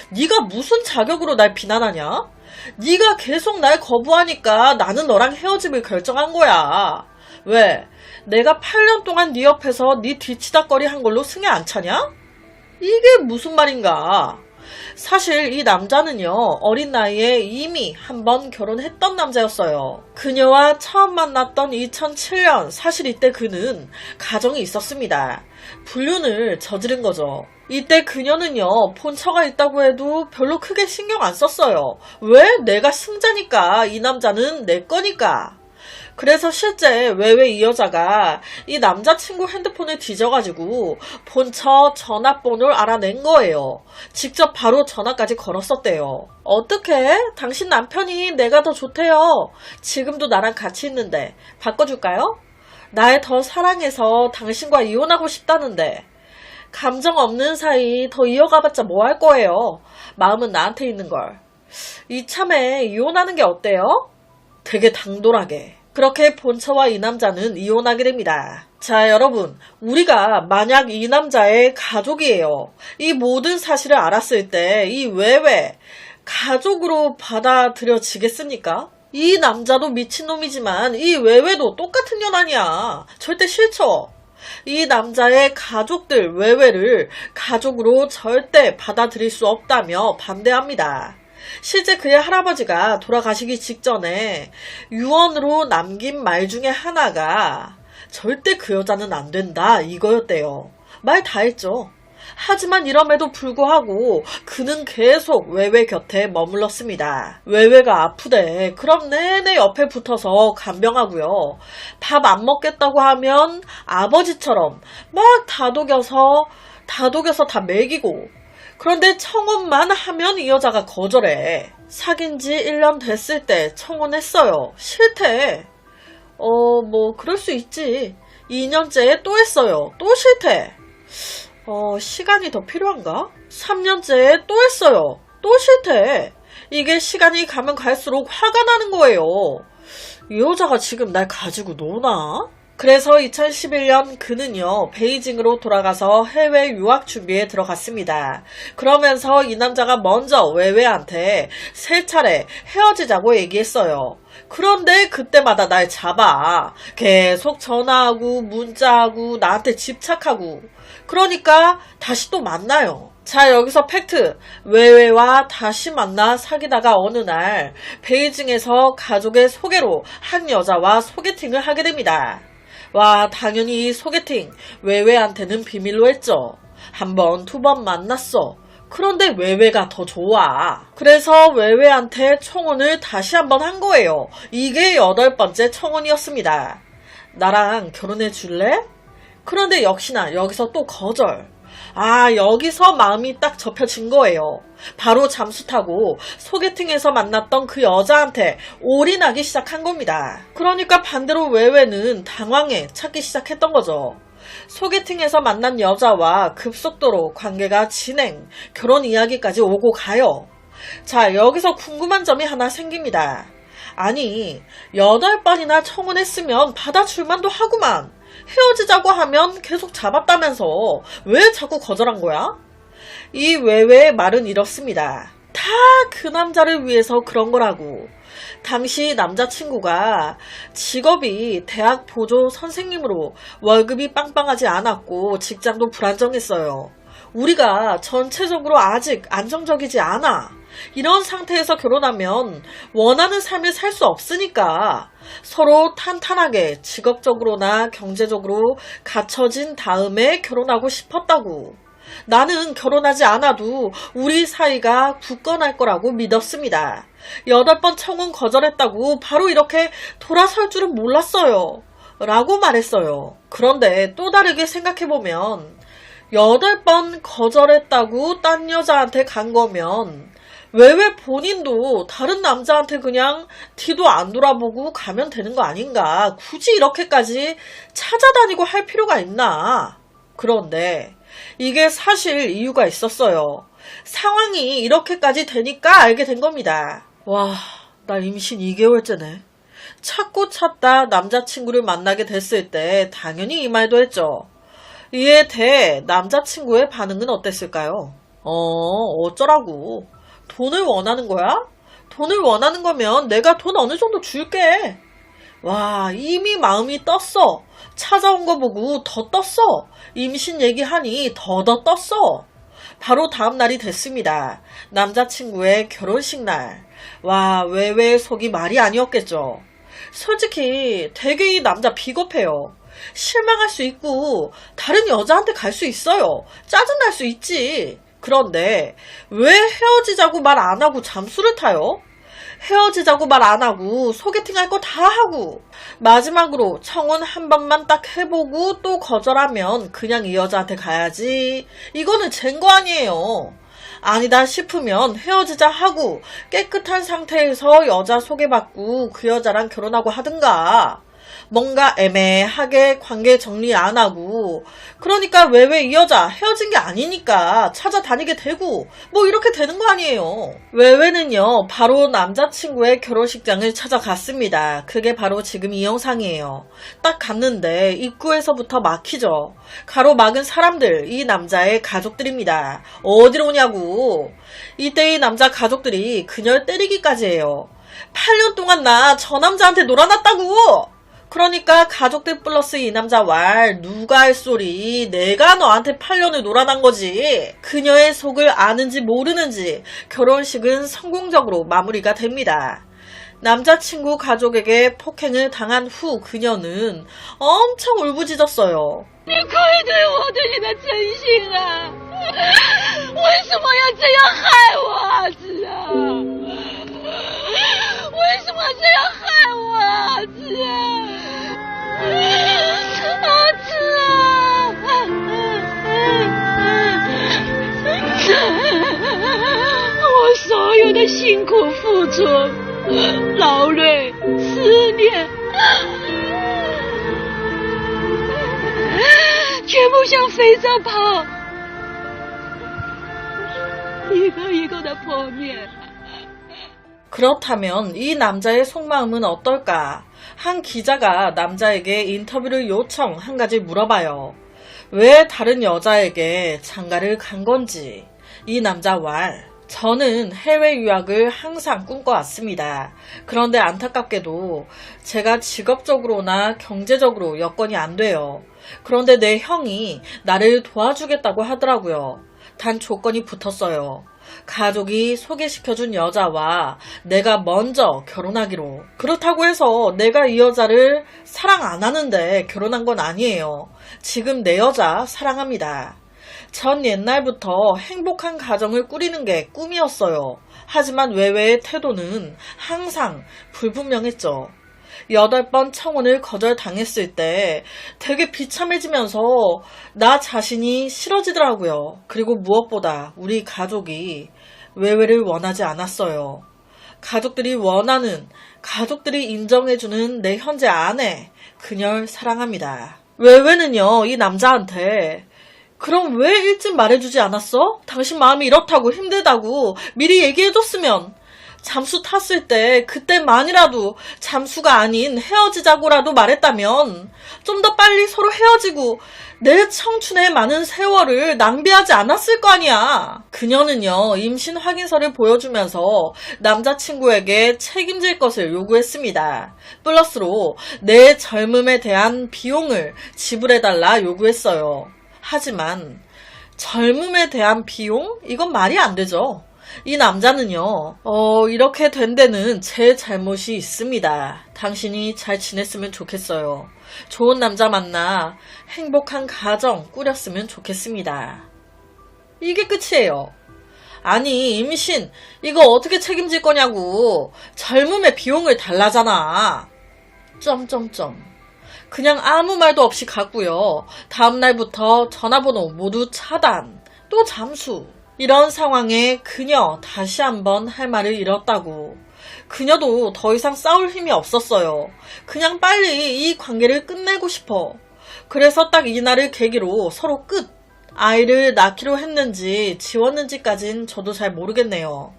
[SPEAKER 1] 네가 무슨 자격으로 날 비난하냐? 네가 계속 날 거부하니까 나는 너랑 헤어짐을 결정한 거야. 왜? 내가 8년 동안 네 옆에서 네 뒤치다거리 한 걸로 승에 안 차냐? 이게 무슨 말인가? 사실 이 남자는요, 어린 나이에 이미 한 번 결혼했던 남자였어요. 그녀와 처음 만났던 2007년, 사실 이때 그는 가정이 있었습니다. 불륜을 저지른 거죠. 이때 그녀는요, 본처가 있다고 해도 별로 크게 신경 안 썼어요. 왜? 내가 승자니까. 이 남자는 내 거니까. 그래서 실제 외외 이 여자가 이 남자친구 핸드폰을 뒤져가지고 본처 전화번호를 알아낸 거예요. 직접 바로 전화까지 걸었었대요. 어떡해? 당신 남편이 내가 더 좋대요. 지금도 나랑 같이 있는데 바꿔줄까요? 날 더 사랑해서 당신과 이혼하고 싶다는데. 감정 없는 사이 더 이어가봤자 뭐 할 거예요. 마음은 나한테 있는 걸. 이참에 이혼하는 게 어때요? 되게 당돌하게. 그렇게 본처와 이 남자는 이혼하게 됩니다. 자, 여러분, 우리가 만약 이 남자의 가족이에요. 이 모든 사실을 알았을 때 이 외외 가족으로 받아들여지겠습니까? 이 남자도 미친놈이지만 이 외외도 똑같은 년 아니야. 절대 싫죠. 이 남자의 가족들 외외를 가족으로 절대 받아들일 수 없다며 반대합니다. 실제 그의 할아버지가 돌아가시기 직전에 유언으로 남긴 말 중에 하나가 절대 그 여자는 안 된다 이거였대요. 말 다 했죠. 하지만 이럼에도 불구하고 그는 계속 외외 곁에 머물렀습니다. 외외가 아프대. 그럼 내내 옆에 붙어서 간병하고요. 밥 안 먹겠다고 하면 아버지처럼 막 다독여서 다 먹이고. 그런데 청혼만 하면 이 여자가 거절해. 사귄 지 1년 됐을 때 청혼했어요. 싫대. 그럴 수 있지. 2년째에 또 했어요. 또 싫대. 시간이 더 필요한가? 3년째에 또 했어요. 또 싫대. 이게 시간이 가면 갈수록 화가 나는 거예요. 이 여자가 지금 날 가지고 노나? 그래서 2011년 그는요, 베이징으로 돌아가서 해외 유학 준비에 들어갔습니다. 그러면서 이 남자가 먼저 외외한테 3차례 헤어지자고 얘기했어요. 그런데 그때마다 날 잡아. 계속 전화하고 문자하고 나한테 집착하고. 그러니까 다시 또 만나요. 자, 여기서 팩트. 외외와 다시 만나 사귀다가 어느 날 베이징에서 가족의 소개로 한 여자와 소개팅을 하게 됩니다. 와, 당연히 이 소개팅 외외한테는 비밀로 했죠. 1번, 2번 만났어. 그런데 외외가 더 좋아. 그래서 외외한테 청혼을 다시 한번 한 거예요. 이게 8번째 청혼이었습니다. 나랑 결혼해 줄래? 그런데 역시나 여기서 또 거절. 여기서 마음이 딱 접혀진 거예요. 바로 잠수 타고 소개팅에서 만났던 그 여자한테 올인하기 시작한 겁니다. 그러니까 반대로 외외는 당황해 찾기 시작했던 거죠. 소개팅에서 만난 여자와 급속도로 관계가 진행, 결혼 이야기까지 오고 가요. 자, 여기서 궁금한 점이 하나 생깁니다. 아니, 8번이나 청혼했으면 받아줄 만도 하구만. 헤어지자고 하면 계속 잡았다면서 왜 자꾸 거절한 거야? 이 외외의 말은 이렇습니다. 다 그 남자를 위해서 그런 거라고. 당시 남자친구가 직업이 대학 보조 선생님으로 월급이 빵빵하지 않았고 직장도 불안정했어요. 우리가 전체적으로 아직 안정적이지 않아. 이런 상태에서 결혼하면 원하는 삶을 살 수 없으니까 서로 탄탄하게 직업적으로나 경제적으로 갖춰진 다음에 결혼하고 싶었다고. 나는 결혼하지 않아도 우리 사이가 굳건할 거라고 믿었습니다. 8번 청혼 거절했다고 바로 이렇게 돌아설 줄은 몰랐어요. 라고 말했어요. 그런데 또 다르게 생각해보면 8번 거절했다고 딴 여자한테 간 거면 외외 본인도 다른 남자한테 그냥 뒤도 안 돌아보고 가면 되는 거 아닌가. 굳이 이렇게까지 찾아다니고 할 필요가 있나. 그런데 이게 사실 이유가 있었어요. 상황이 이렇게까지 되니까 알게 된 겁니다. 와, 나 임신 2개월째네. 찾고 찾다 남자친구를 만나게 됐을 때 당연히 이 말도 했죠. 이에 대해 남자친구의 반응은 어땠을까요? 어쩌라고. 돈을 원하는 거야? 돈을 원하는 거면 내가 돈 어느 정도 줄게. 와, 이미 마음이 떴어. 찾아온 거 보고 더 떴어. 임신 얘기하니 더 떴어. 바로 다음 날이 됐습니다. 남자친구의 결혼식 날. 와, 외외의 속이 말이 아니었겠죠. 솔직히 되게 이 남자 비겁해요. 실망할 수 있고 다른 여자한테 갈 수 있어요. 짜증날 수 있지. 그런데 왜 헤어지자고 말 안 하고 잠수를 타요? 헤어지자고 말 안 하고 소개팅 할 거 다 하고 마지막으로 청혼 한 번만 딱 해보고 또 거절하면 그냥 이 여자한테 가야지. 이거는 쟨 거 아니에요. 아니다 싶으면 헤어지자 하고 깨끗한 상태에서 여자 소개받고 그 여자랑 결혼하고 하든가. 뭔가 애매하게 관계 정리 안 하고 그러니까 왜 이 여자 헤어진 게 아니니까 찾아다니게 되고 뭐 이렇게 되는 거 아니에요. 외외는요 바로 남자친구의 결혼식장을 찾아갔습니다. 그게 바로 지금 이 영상이에요. 딱 갔는데 입구에서부터 막히죠. 가로막은 사람들, 이 남자의 가족들입니다. 어디로 오냐고. 이때 이 남자 가족들이 그녀를 때리기까지 해요. 8년 동안 나 저 남자한테 놀아놨다고! 그러니까 가족들 플러스 이 남자 왈 누가 할 소리. 내가 너한테 8년을 놀아난 거지. 그녀의 속을 아는지 모르는지 결혼식은 성공적으로 마무리가 됩니다. 남자친구 가족에게 폭행을 당한 후 그녀는 엄청 울부짖었어요.
[SPEAKER 2] 你愧对我对你的真心啊！为什么要这样害我儿子啊？为什么这样害我儿子啊？儿子啊！我所有的辛苦付出、劳累、思念，全部像飞车炮，一个一个的破灭。
[SPEAKER 1] 그렇다면 이 남자의 속마음은 어떨까? 한 기자가 남자에게 인터뷰를 요청 한 가지 물어봐요. 왜 다른 여자에게 장가를 간 건지. 이 남자 왈. 저는 해외 유학을 항상 꿈꿔왔습니다. 그런데 안타깝게도 제가 직업적으로나 경제적으로 여건이 안 돼요. 그런데 내 형이 나를 도와주겠다고 하더라고요. 단 조건이 붙었어요. 가족이 소개시켜준 여자와 내가 먼저 결혼하기로. 그렇다고 해서 내가 이 여자를 사랑 안 하는데 결혼한 건 아니에요. 지금 내 여자 사랑합니다. 전 옛날부터 행복한 가정을 꾸리는 게 꿈이었어요. 하지만 외외의 태도는 항상 불분명했죠. 8번 청혼을 거절당했을 때 되게 비참해지면서 나 자신이 싫어지더라고요. 그리고 무엇보다 우리 가족이 외외를 원하지 않았어요. 가족들이 원하는, 가족들이 인정해주는 내 현재 아내, 그녀를 사랑합니다. 외외는요, 이 남자한테 그럼 왜 일찍 말해주지 않았어? 당신 마음이 이렇다고 힘들다고 미리 얘기해줬으면. 잠수 탔을 때 그때만이라도 잠수가 아닌 헤어지자고라도 말했다면 좀 더 빨리 서로 헤어지고 내 청춘의 많은 세월을 낭비하지 않았을 거 아니야. 그녀는요, 임신 확인서를 보여주면서 남자친구에게 책임질 것을 요구했습니다. 플러스로 내 젊음에 대한 비용을 지불해달라 요구했어요. 하지만 젊음에 대한 비용? 이건 말이 안 되죠. 이 남자는요, 이렇게 된 데는 제 잘못이 있습니다. 당신이 잘 지냈으면 좋겠어요. 좋은 남자 만나 행복한 가정 꾸렸으면 좋겠습니다. 이게 끝이에요. 아니, 임신, 이거 어떻게 책임질 거냐고. 젊음의 비용을 달라잖아. 그냥 아무 말도 없이 갔고요. 다음날부터 전화번호 모두 차단, 또 잠수. 이런 상황에 그녀 다시 한번 할 말을 잃었다고. 그녀도 더 이상 싸울 힘이 없었어요. 그냥 빨리 이 관계를 끝내고 싶어. 그래서 딱 이날을 계기로 서로 끝. 아이를 낳기로 했는지 지웠는지까진 저도 잘 모르겠네요.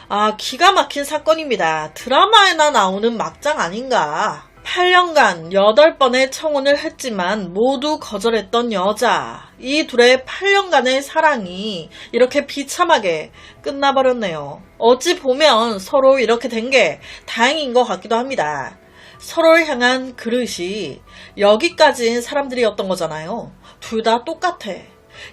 [SPEAKER 1] 아, 기가 막힌 사건입니다. 드라마에나 나오는 막장 아닌가. 8년간 8번의 청혼을 했지만 모두 거절했던 여자. 이 둘의 8년간의 사랑이 이렇게 비참하게 끝나버렸네요. 어찌 보면 서로 이렇게 된 게 다행인 것 같기도 합니다. 서로를 향한 그릇이 여기까지인 사람들이었던 거잖아요. 둘 다 똑같아.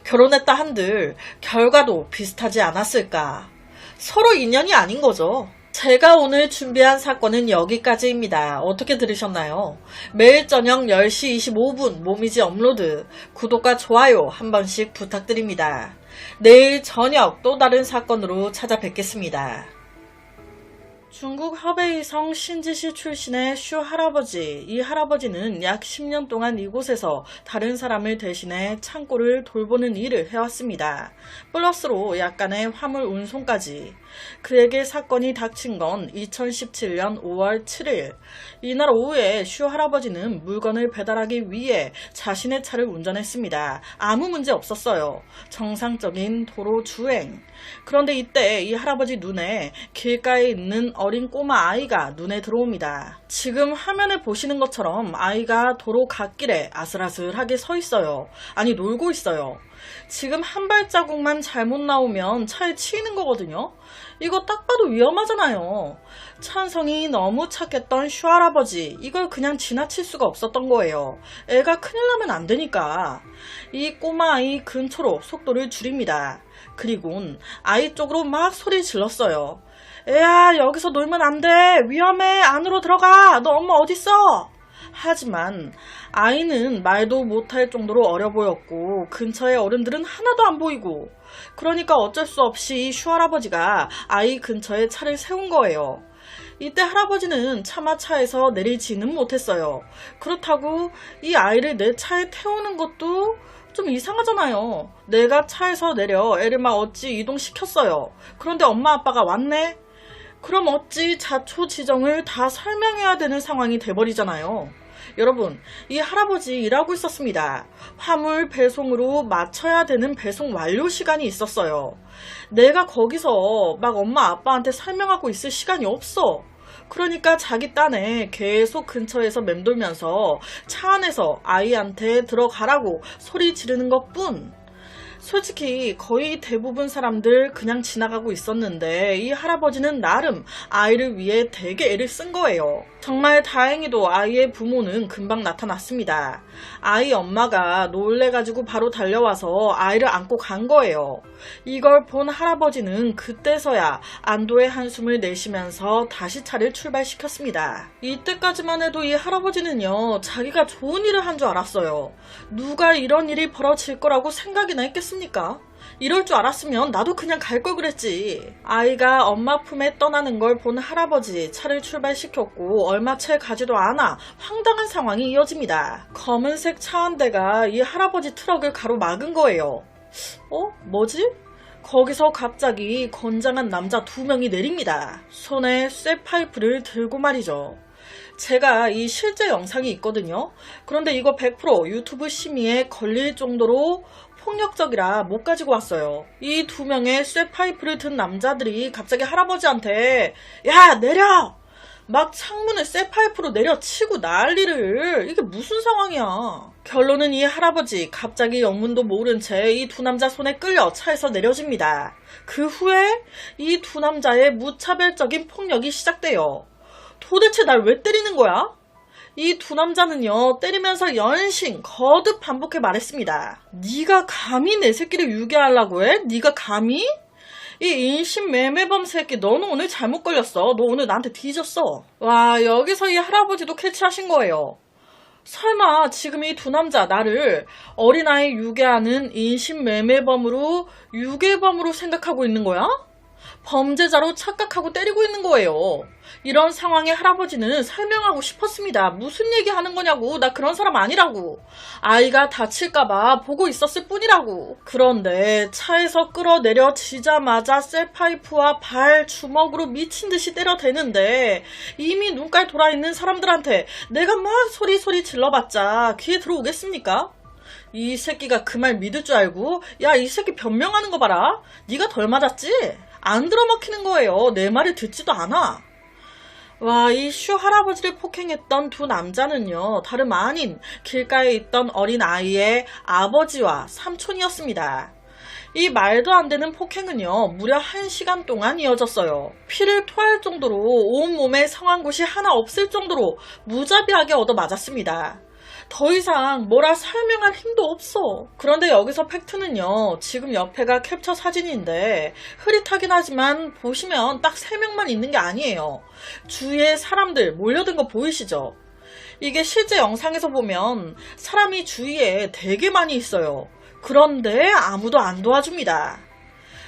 [SPEAKER 1] 결혼했다 한들 결과도 비슷하지 않았을까. 서로 인연이 아닌 거죠. 제가 오늘 준비한 사건은 여기까지입니다. 어떻게 들으셨나요? 매일 저녁 10시 25분 모미지 업로드, 구독과 좋아요 한 번씩 부탁드립니다. 내일 저녁 또 다른 사건으로 찾아뵙겠습니다. 중국 허베이성 신지시 출신의 슈 할아버지. 이 할아버지는 약 10년 동안 이곳에서 다른 사람을 대신해 창고를 돌보는 일을 해왔습니다. 플러스로 약간의 화물 운송까지. 그에게 사건이 닥친 건 2017년 5월 7일. 이날 오후에 슈 할아버지는 물건을 배달하기 위해 자신의 차를 운전했습니다. 아무 문제 없었어요. 정상적인 도로 주행. 그런데 이때 이 할아버지 눈에 길가에 있는 어린 꼬마 아이가 눈에 들어옵니다. 지금 화면에 보시는 것처럼 아이가 도로 갓길에 아슬아슬하게 서 있어요. 아니, 놀고 있어요. 지금 한 발자국만 잘못 나오면 차에 치이는 거거든요. 이거 딱 봐도 위험하잖아요. 찬성이 너무 착했던 슈할아버지, 이걸 그냥 지나칠 수가 없었던 거예요. 애가 큰일 나면 안 되니까. 이 꼬마 아이 근처로 속도를 줄입니다. 그리곤 아이 쪽으로 막 소리 질렀어요. 애야, 여기서 놀면 안 돼. 위험해. 안으로 들어가. 너 엄마 어딨어? 하지만 아이는 말도 못할 정도로 어려 보였고 근처에 어른들은 하나도 안 보이고, 그러니까 어쩔 수 없이 슈할아버지가 아이 근처에 차를 세운 거예요. 이때 할아버지는 차마 차에서 내리지는 못했어요. 그렇다고 이 아이를 내 차에 태우는 것도 좀 이상하잖아요. 내가 차에서 내려 애를 막 어찌 이동시켰어요. 그런데 엄마 아빠가 왔네? 그럼 어찌 자초지정을 다 설명해야 되는 상황이 돼버리잖아요. 여러분, 이 할아버지 일하고 있었습니다. 화물 배송으로 맞춰야 되는 배송 완료 시간이 있었어요. 내가 거기서 막 엄마 아빠한테 설명하고 있을 시간이 없어. 그러니까 자기 딴에 계속 근처에서 맴돌면서 차 안에서 아이한테 들어가라고 소리 지르는 것뿐. 솔직히 거의 대부분 사람들 그냥 지나가고 있었는데 이 할아버지는 나름 아이를 위해 되게 애를 쓴 거예요. 정말 다행히도 아이의 부모는 금방 나타났습니다. 아이 엄마가 놀래가지고 바로 달려와서 아이를 안고 간 거예요. 이걸 본 할아버지는 그때서야 안도의 한숨을 내쉬면서 다시 차를 출발시켰습니다. 이때까지만 해도 이 할아버지는요, 자기가 좋은 일을 한 줄 알았어요. 누가 이런 일이 벌어질 거라고 생각이나 했겠습니까? 이럴 줄 알았으면 나도 그냥 갈 걸 그랬지. 아이가 엄마 품에 떠나는 걸 본 할아버지, 차를 출발시켰고 얼마 채 가지도 않아 황당한 상황이 이어집니다. 검은색 차 한 대가 이 할아버지 트럭을 가로막은 거예요. 뭐지? 거기서 갑자기 건장한 남자 2명이 내립니다. 손에 쇠파이프를 들고 말이죠. 제가 이 실제 영상이 있거든요. 그런데 이거 100% 유튜브 심의에 걸릴 정도로 폭력적이라 못 가지고 왔어요. 이 2명의 쇠파이프를 든 남자들이 갑자기 할아버지한테 야, 내려! 막 창문을 쇠파이프로 내려치고 난리를. 이게 무슨 상황이야. 결론은 이 할아버지 갑자기 영문도 모른 채 이 2 남자 손에 끌려 차에서 내려집니다. 그 후에 이 2 남자의 무차별적인 폭력이 시작돼요. 도대체 날 왜 때리는 거야? 이 2 남자는요, 때리면서 연신 거듭 반복해 말했습니다. 네가 감히 내 새끼를 유괴하려고 해? 네가 감히? 이 인신매매범 새끼, 너는 오늘 잘못 걸렸어. 너 오늘 나한테 뒤졌어. 와, 여기서 이 할아버지도 캐치하신 거예요. 설마 지금 이 2 남자 나를 어린아이 유괴하는 인신매매범으로 유괴범으로 생각하고 있는 거야? 범죄자로 착각하고 때리고 있는 거예요. 이런 상황에 할아버지는 설명하고 싶었습니다. 무슨 얘기 하는 거냐고. 나 그런 사람 아니라고. 아이가 다칠까봐 보고 있었을 뿐이라고. 그런데 차에서 끌어내려지자마자 쇠파이프와 발, 주먹으로 미친 듯이 때려대는데 이미 눈깔 돌아있는 사람들한테 내가 막 소리 질러봤자 귀에 들어오겠습니까? 이 새끼가 그 말 믿을 줄 알고 야, 이 새끼 변명하는 거 봐라. 네가 덜 맞았지? 안 들어먹히는 거예요. 내 말을 듣지도 않아. 와, 이 슈 할아버지를 폭행했던 2 남자는요, 다름 아닌 길가에 있던 어린 아이의 아버지와 삼촌이었습니다. 이 말도 안 되는 폭행은요, 무려 1시간 동안 이어졌어요. 피를 토할 정도로 온몸에 상한 곳이 하나 없을 정도로 무자비하게 얻어맞았습니다. 더 이상 뭐라 설명할 힘도 없어. 그런데 여기서 팩트는요, 지금 옆에가 캡처 사진인데 흐릿하긴 하지만 보시면 딱 3명만 있는 게 아니에요. 주위에 사람들 몰려든 거 보이시죠? 이게 실제 영상에서 보면 사람이 주위에 되게 많이 있어요. 그런데 아무도 안 도와줍니다.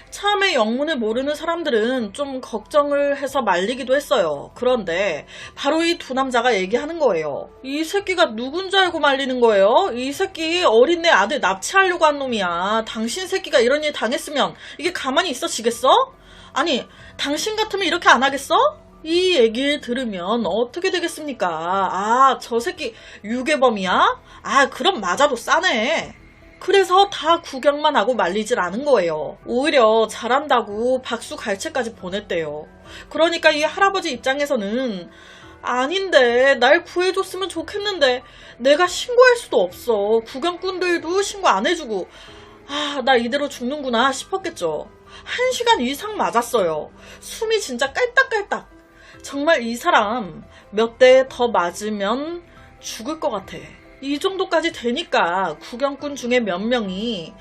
[SPEAKER 1] 처음에 영문을 모르는 사람들은 좀 걱정을 해서 말리기도 했어요. 그런데 바로 이 2 남자가 얘기하는 거예요. 이 새끼가 누군 줄 알고 말리는 거예요? 이 새끼 어린 내 아들 납치하려고 한 놈이야. 당신 새끼가 이런 일 당했으면 이게 가만히 있어지겠어? 아니, 당신 같으면 이렇게 안 하겠어? 이 얘기를 들으면 어떻게 되겠습니까? 아, 저 새끼 유괴범이야? 아, 그럼 맞아도 싸네. 그래서 다 구경만 하고 말리질 않은 거예요. 오히려 잘한다고 박수 갈채까지 보냈대요. 그러니까 이 할아버지 입장에서는 아닌데, 날 구해줬으면 좋겠는데 내가 신고할 수도 없어. 구경꾼들도 신고 안 해주고, 아, 나 이대로 죽는구나 싶었겠죠. 1시간 이상 맞았어요. 숨이 진짜 깔딱깔딱. 정말 이 사람 몇 대 더 맞으면 죽을 것 같아. 이 정도까지 되니까 구경꾼 중에 몇 명이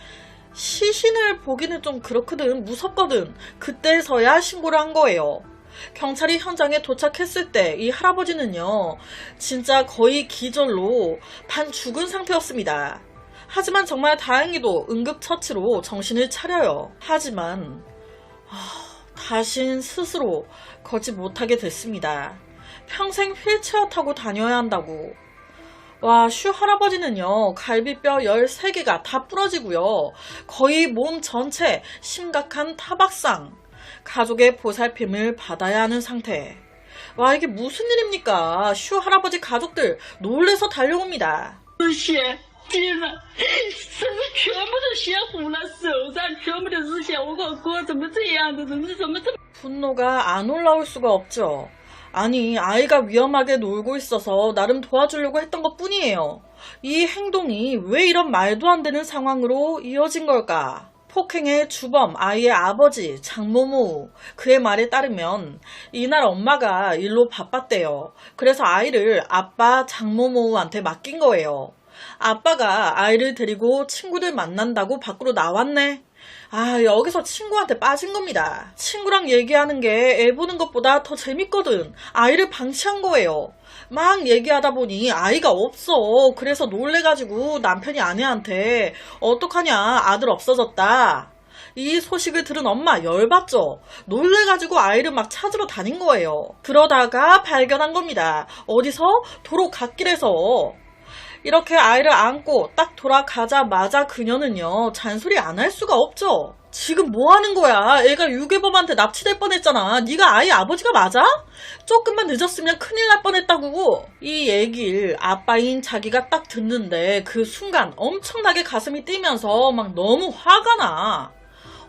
[SPEAKER 1] 시신을 보기는 좀 그렇거든, 무섭거든. 그때서야 신고를 한 거예요. 경찰이 현장에 도착했을 때 이 할아버지는요, 진짜 거의 기절로 반 죽은 상태였습니다. 하지만 정말 다행히도 응급처치로 정신을 차려요. 하지만 다신 스스로 걷지 못하게 됐습니다. 평생 휠체어 타고 다녀야 한다고. 와, 슈 할아버지는요, 갈비뼈 13개가 다 부러지고요. 거의 몸 전체 심각한 타박상. 가족의 보살핌을 받아야 하는 상태. 와, 이게 무슨 일입니까? 슈 할아버지 가족들 놀래서 달려옵니다.
[SPEAKER 2] 血进了，身上全部都血糊了，手上全部都是血。我哥怎么这样子？怎么这么？
[SPEAKER 1] 분노가 안 올라올 수가 없죠. 아니, 아이가 위험하게 놀고 있어서 나름 도와주려고 했던 것 뿐이에요. 이 행동이 왜 이런 말도 안 되는 상황으로 이어진 걸까? 폭행의 주범 아이의 아버지 장모모, 그의 말에 따르면 이날 엄마가 일로 바빴대요. 그래서 아이를 아빠 장모모한테 맡긴 거예요. 아빠가 아이를 데리고 친구들 만난다고 밖으로 나왔네. 아, 여기서 친구한테 빠진 겁니다. 친구랑 얘기하는 게 애 보는 것보다 더 재밌거든. 아이를 방치한 거예요. 막 얘기하다 보니 아이가 없어. 그래서 놀래가지고 남편이 아내한테 어떡하냐, 아들 없어졌다. 이 소식을 들은 엄마 열받죠. 놀래가지고 아이를 막 찾으러 다닌 거예요. 그러다가 발견한 겁니다. 어디서? 도로 갓길에서. 이렇게 아이를 안고 딱 돌아가자마자 그녀는요, 잔소리 안 할 수가 없죠. 지금 뭐 하는 거야? 애가 유괴범한테 납치될 뻔했잖아. 네가 아이 아버지가 맞아? 조금만 늦었으면 큰일 날 뻔했다고. 이 얘기를 아빠인 자기가 딱 듣는데 그 순간 엄청나게 가슴이 뛰면서 막 너무 화가 나.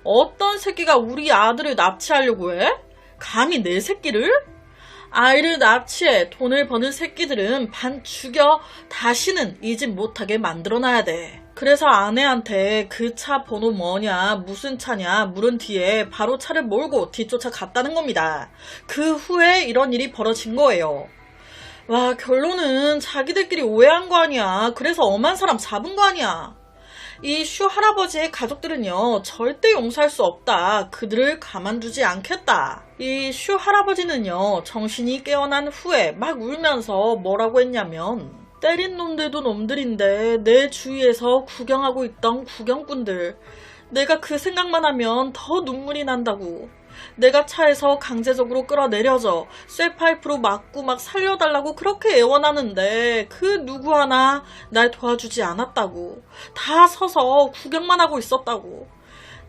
[SPEAKER 1] 어떤 새끼가 우리 아들을 납치하려고 해? 감히 내 새끼를? 아이를 납치해 돈을 버는 새끼들은 반 죽여 다시는 이 집 못하게 만들어놔야 돼. 그래서 아내한테 그 차 번호 뭐냐, 무슨 차냐 물은 뒤에 바로 차를 몰고 뒤쫓아 갔다는 겁니다. 그 후에 이런 일이 벌어진 거예요. 와, 결론은 자기들끼리 오해한 거 아니야. 그래서 엄한 사람 잡은 거 아니야. 이 슈 할아버지의 가족들은요, 절대 용서할 수 없다. 그들을 가만두지 않겠다. 이 슈 할아버지는요, 정신이 깨어난 후에 막 울면서 뭐라고 했냐면, 때린 놈들도 놈들인데 내 주위에서 구경하고 있던 구경꾼들, 내가 그 생각만 하면 더 눈물이 난다고. 내가 차에서 강제적으로 끌어내려져 쇠파이프로 맞고 막 살려달라고 그렇게 애원하는데 그 누구 하나 날 도와주지 않았다고. 다 서서 구경만 하고 있었다고.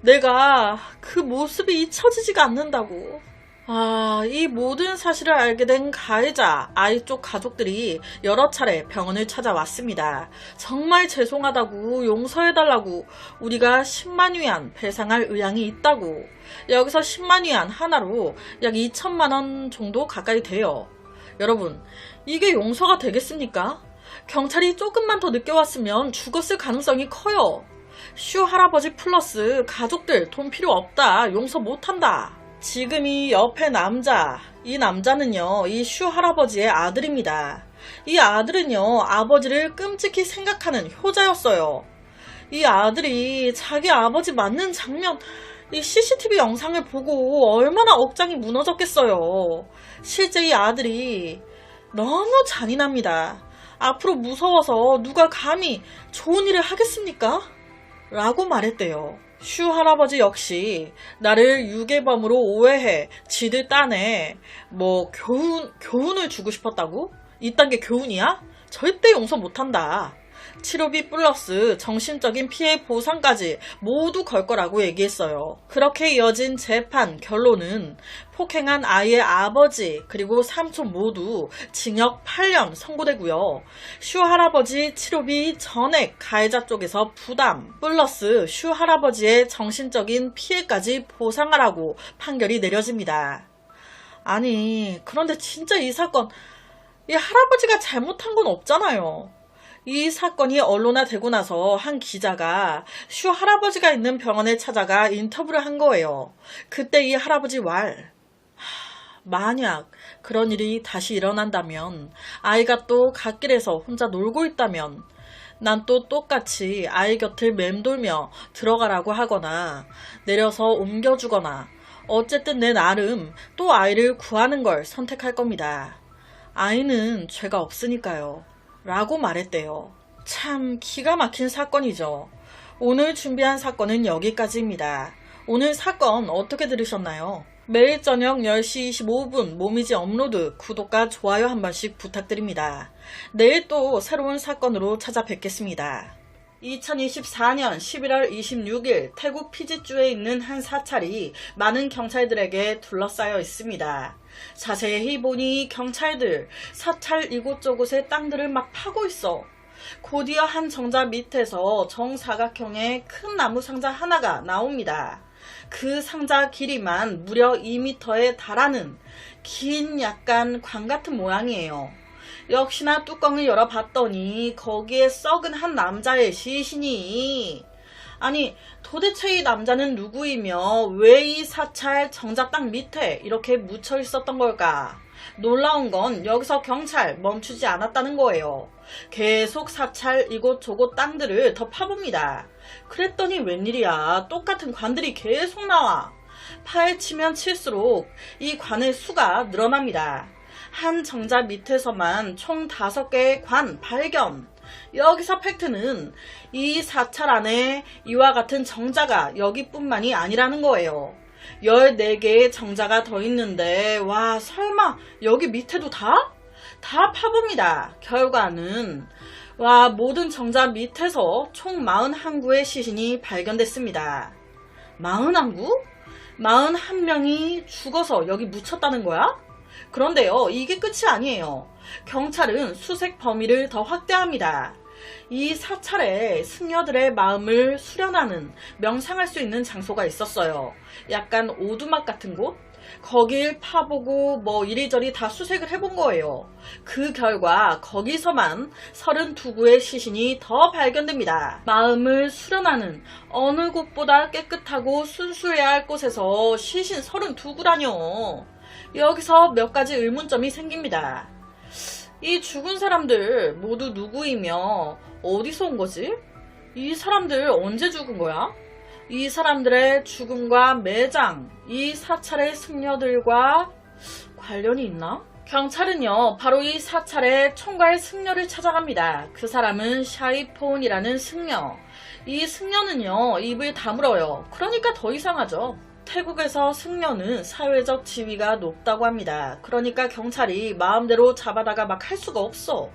[SPEAKER 1] 내가 그 모습이 잊혀지지가 않는다고. 아, 이 모든 사실을 알게 된 가해자 아이 쪽 가족들이 여러 차례 병원을 찾아왔습니다. 정말 죄송하다고, 용서해달라고, 우리가 10만 위안 배상할 의향이 있다고. 여기서 10만 위안 하나로 약 2천만 원 정도 가까이 돼요. 여러분, 이게 용서가 되겠습니까? 경찰이 조금만 더 늦게 왔으면 죽었을 가능성이 커요. 슈 할아버지 플러스 가족들 돈 필요 없다, 용서 못한다. 지금 이 옆에 남자, 이 남자는요, 이 슈 할아버지의 아들입니다. 이 아들은요, 아버지를 끔찍히 생각하는 효자였어요. 이 아들이 자기 아버지 맞는 장면, 이 CCTV 영상을 보고 얼마나 억장이 무너졌겠어요. 실제 이 아들이 너무 잔인합니다. 앞으로 무서워서 누가 감히 좋은 일을 하겠습니까? 라고 말했대요. 슈 할아버지 역시 나를 유괴범으로 오해해 지들 딴에 뭐 교훈을 주고 싶었다고? 이딴 게 교훈이야? 절대 용서 못한다. 치료비 플러스 정신적인 피해 보상까지 모두 걸 거라고 얘기했어요. 그렇게 이어진 재판 결론은 폭행한 아이의 아버지 그리고 삼촌 모두 징역 8년 선고되고요. 슈 할아버지 치료비 전액 가해자 쪽에서 부담 플러스 슈 할아버지의 정신적인 피해까지 보상하라고 판결이 내려집니다. 아니, 그런데 진짜 이 사건, 이 할아버지가 잘못한 건 없잖아요. 이 사건이 언론화되고 나서 한 기자가 슈 할아버지가 있는 병원에 찾아가 인터뷰를 한 거예요. 그때 이 할아버지 만약 그런 일이 다시 일어난다면, 아이가 또 갓길에서 혼자 놀고 있다면 난 또 똑같이 아이 곁을 맴돌며 들어가라고 하거나 내려서 옮겨주거나 어쨌든 내 나름 또 아이를 구하는 걸 선택할 겁니다. 아이는 죄가 없으니까요. 라고 말했대요. 참 기가 막힌 사건이죠. 오늘 준비한 사건은 여기까지입니다. 오늘 사건 어떻게 들으셨나요? 매일 저녁 10시 25분 모미지 업로드 구독과 좋아요 한 번씩 부탁드립니다. 내일 또 새로운 사건으로 찾아뵙겠습니다. 2024년 11월 26일 태국 피지주에 있는 한 사찰이 많은 경찰들에게 둘러싸여 있습니다. 자세히 보니 경찰들 사찰 이곳저곳의 땅들을 막 파고 있어. 곧이어 한 정자 밑에서 정사각형의 큰 나무 상자 하나가 나옵니다. 그 상자 길이만 무려 2m에 달하는 긴 약간 관 같은 모양이에요. 역시나 뚜껑을 열어봤더니 거기에 썩은 한 남자의 시신이. 아니 도대체 이 남자는 누구이며 왜 이 사찰 정자 땅 밑에 이렇게 묻혀 있었던 걸까? 놀라운 건 여기서 경찰 멈추지 않았다는 거예요. 계속 사찰 이곳저곳 땅들을 더 파봅니다. 그랬더니 웬일이야, 똑같은 관들이 계속 나와. 파헤치면 칠수록 이 관의 수가 늘어납니다. 한 정자 밑에서만 총 5개의 관 발견. 여기서 팩트는 이 사찰 안에 이와 같은 정자가 여기뿐만이 아니라는 거예요. 14개의 정자가 더 있는데 와 설마 여기 밑에도 다? 다 파봅니다. 결과는 모든 정자 밑에서 총 41구의 시신이 발견됐습니다. 41구? 41명이 죽어서 여기 묻혔다는 거야? 그런데요, 이게 끝이 아니에요. 경찰은 수색 범위를 더 확대합니다. 이 사찰에 승려들의 마음을 수련하는, 명상할 수 있는 장소가 있었어요. 약간 오두막 같은 곳? 거길 파보고 이리저리 다 수색을 해본 거예요. 그 결과 거기서만 32구의 시신이 더 발견됩니다. 마음을 수련하는, 어느 곳보다 깨끗하고 순수해야 할 곳에서 시신 32구라뇨. 여기서 몇 가지 의문점이 생깁니다. 이 죽은 사람들 모두 누구이며 어디서 온 거지? 이 사람들 언제 죽은 거야? 이 사람들의 죽음과 매장, 이 사찰의 승려들과 관련이 있나? 경찰은요, 바로 이 사찰의 총괄 승려를 찾아갑니다. 그 사람은 샤이폰이라는 승려. 이 승려는요, 입을 다물어요. 그러니까 더 이상하죠. 태국에서 승려는 사회적 지위가 높다고 합니다. 그러니까 경찰이 마음대로 잡아다가 막 할 수가 없어.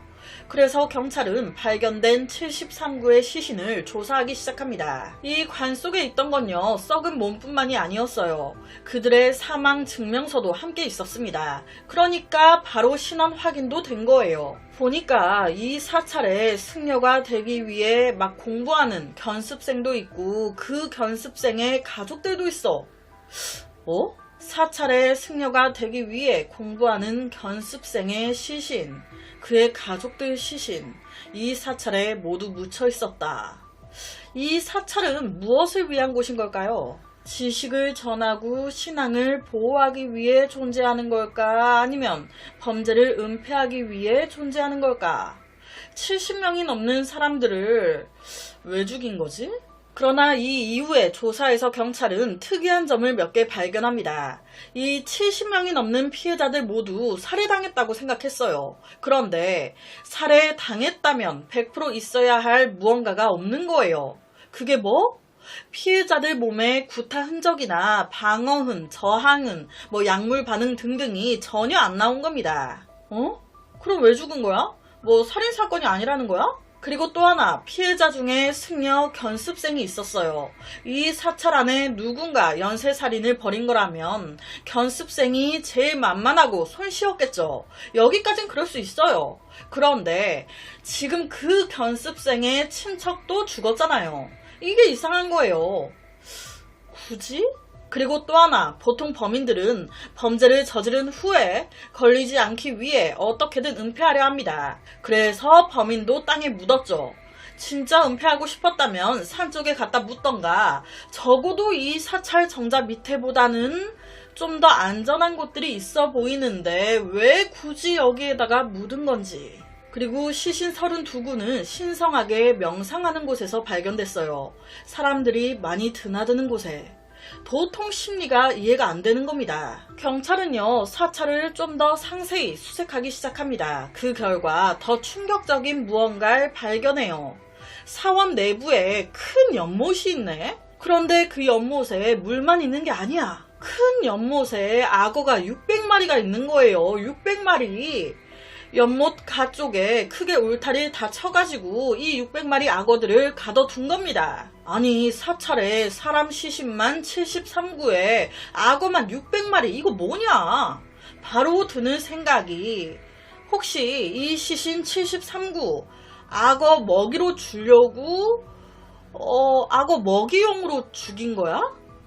[SPEAKER 1] 그래서 경찰은 발견된 73구의 시신을 조사하기 시작합니다. 이 관 속에 있던 건요, 썩은 몸뿐만이 아니었어요. 그들의 사망 증명서도 함께 있었습니다. 그러니까 바로 신원 확인도 된 거예요. 보니까 이 사찰에 승려가 되기 위해 막 공부하는 견습생도 있고 그 견습생의 가족들도 있어. 사찰의 승려가 되기 위해 공부하는 견습생의 시신, 그의 가족들 시신, 이 사찰에 모두 묻혀 있었다. 이 사찰은 무엇을 위한 곳인 걸까요? 지식을 전하고 신앙을 보호하기 위해 존재하는 걸까? 아니면 범죄를 은폐하기 위해 존재하는 걸까? 70명이 넘는 사람들을 왜 죽인 거지? 그러나 이 이후에 조사에서 경찰은 특이한 점을 몇 개 발견합니다. 이 70명이 넘는 피해자들 모두 살해당했다고 생각했어요. 그런데 살해당했다면 100% 있어야 할 무언가가 없는 거예요. 그게 뭐? 피해자들 몸에 구타 흔적이나 방어흔, 저항흔, 약물 반응 등등이 전혀 안 나온 겁니다. 그럼 왜 죽은 거야? 살인사건이 아니라는 거야? 그리고 또 하나, 피해자 중에 승려 견습생이 있었어요. 이 사찰 안에 누군가 연쇄살인을 벌인 거라면 견습생이 제일 만만하고 손쉬웠겠죠. 여기까진 그럴 수 있어요. 그런데 지금 그 견습생의 친척도 죽었잖아요. 이게 이상한 거예요. 굳이? 그리고 또 하나, 보통 범인들은 범죄를 저지른 후에 걸리지 않기 위해 어떻게든 은폐하려 합니다. 그래서 범인도 땅에 묻었죠. 진짜 은폐하고 싶었다면 산 쪽에 갖다 묻던가, 적어도 이 사찰 정자 밑에보다는 좀 더 안전한 곳들이 있어 보이는데 왜 굳이 여기에다가 묻은 건지. 그리고 시신 32구는 신성하게 명상하는 곳에서 발견됐어요. 사람들이 많이 드나드는 곳에. 도통 심리가 이해가 안 되는 겁니다. 경찰은요, 사찰을 좀 더 상세히 수색하기 시작합니다. 그 결과 더 충격적인 무언가를 발견해요. 사원 내부에 큰 연못이 있네? 그런데 그 연못에 물만 있는 게 아니야. 큰 연못에 악어가 600마리가 있는 거예요. 600마리. 연못 가쪽에 크게 울타리를 다 쳐가지고 이 600마리 악어들을 가둬둔 겁니다. 아니, 사찰에 사람 시신만 73구에 악어만 600마리, 이거 뭐냐? 바로 드는 생각이, 혹시 이 시신 73구 악어 먹이로 주려고 악어 먹이용으로 죽인 거야?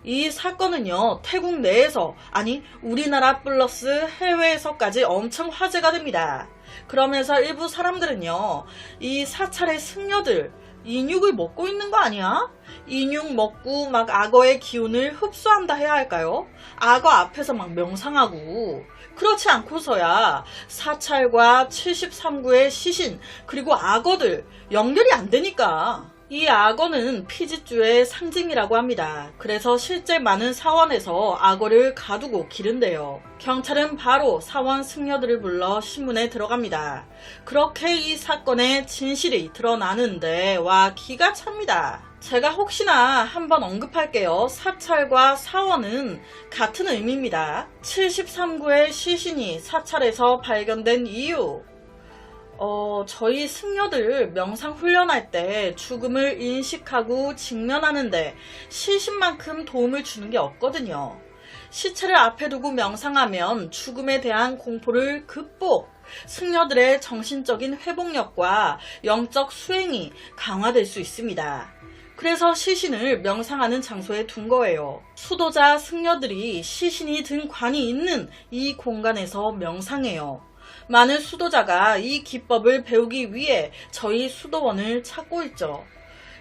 [SPEAKER 1] 이 사건은요, 태국 내에서, 아니 우리나라 플러스 해외에서까지 엄청 화제가 됩니다. 그러면서 일부 사람들은요, 이 사찰의 승려들 인육을 먹고 있는 거 아니야? 인육 먹고 막 악어의 기운을 흡수한다 해야 할까요? 악어 앞에서 막 명상하고. 그렇지 않고서야 사찰과 73구의 시신 그리고 악어들 연결이 안 되니까. 이 악어는 피지주의 상징이라고 합니다. 그래서 실제 많은 사원에서 악어를 가두고 기른대요. 경찰은 바로 사원 승려들을 불러 신문에 들어갑니다. 그렇게 이 사건의 진실이 드러나는데 와, 기가 찹니다. 제가 혹시나 한번 언급할게요. 사찰과 사원은 같은 의미입니다. 73구의 시신이 사찰에서 발견된 이유, 저희 승려들 명상 훈련할 때 죽음을 인식하고 직면하는데 시신만큼 도움을 주는 게 없거든요. 시체를 앞에 두고 명상하면 죽음에 대한 공포를 극복, 승려들의 정신적인 회복력과 영적 수행이 강화될 수 있습니다. 그래서 시신을 명상하는 장소에 둔 거예요. 수도자 승려들이 시신이 든 관이 있는 이 공간에서 명상해요. 많은 수도자가 이 기법을 배우기 위해 저희 수도원을 찾고 있죠.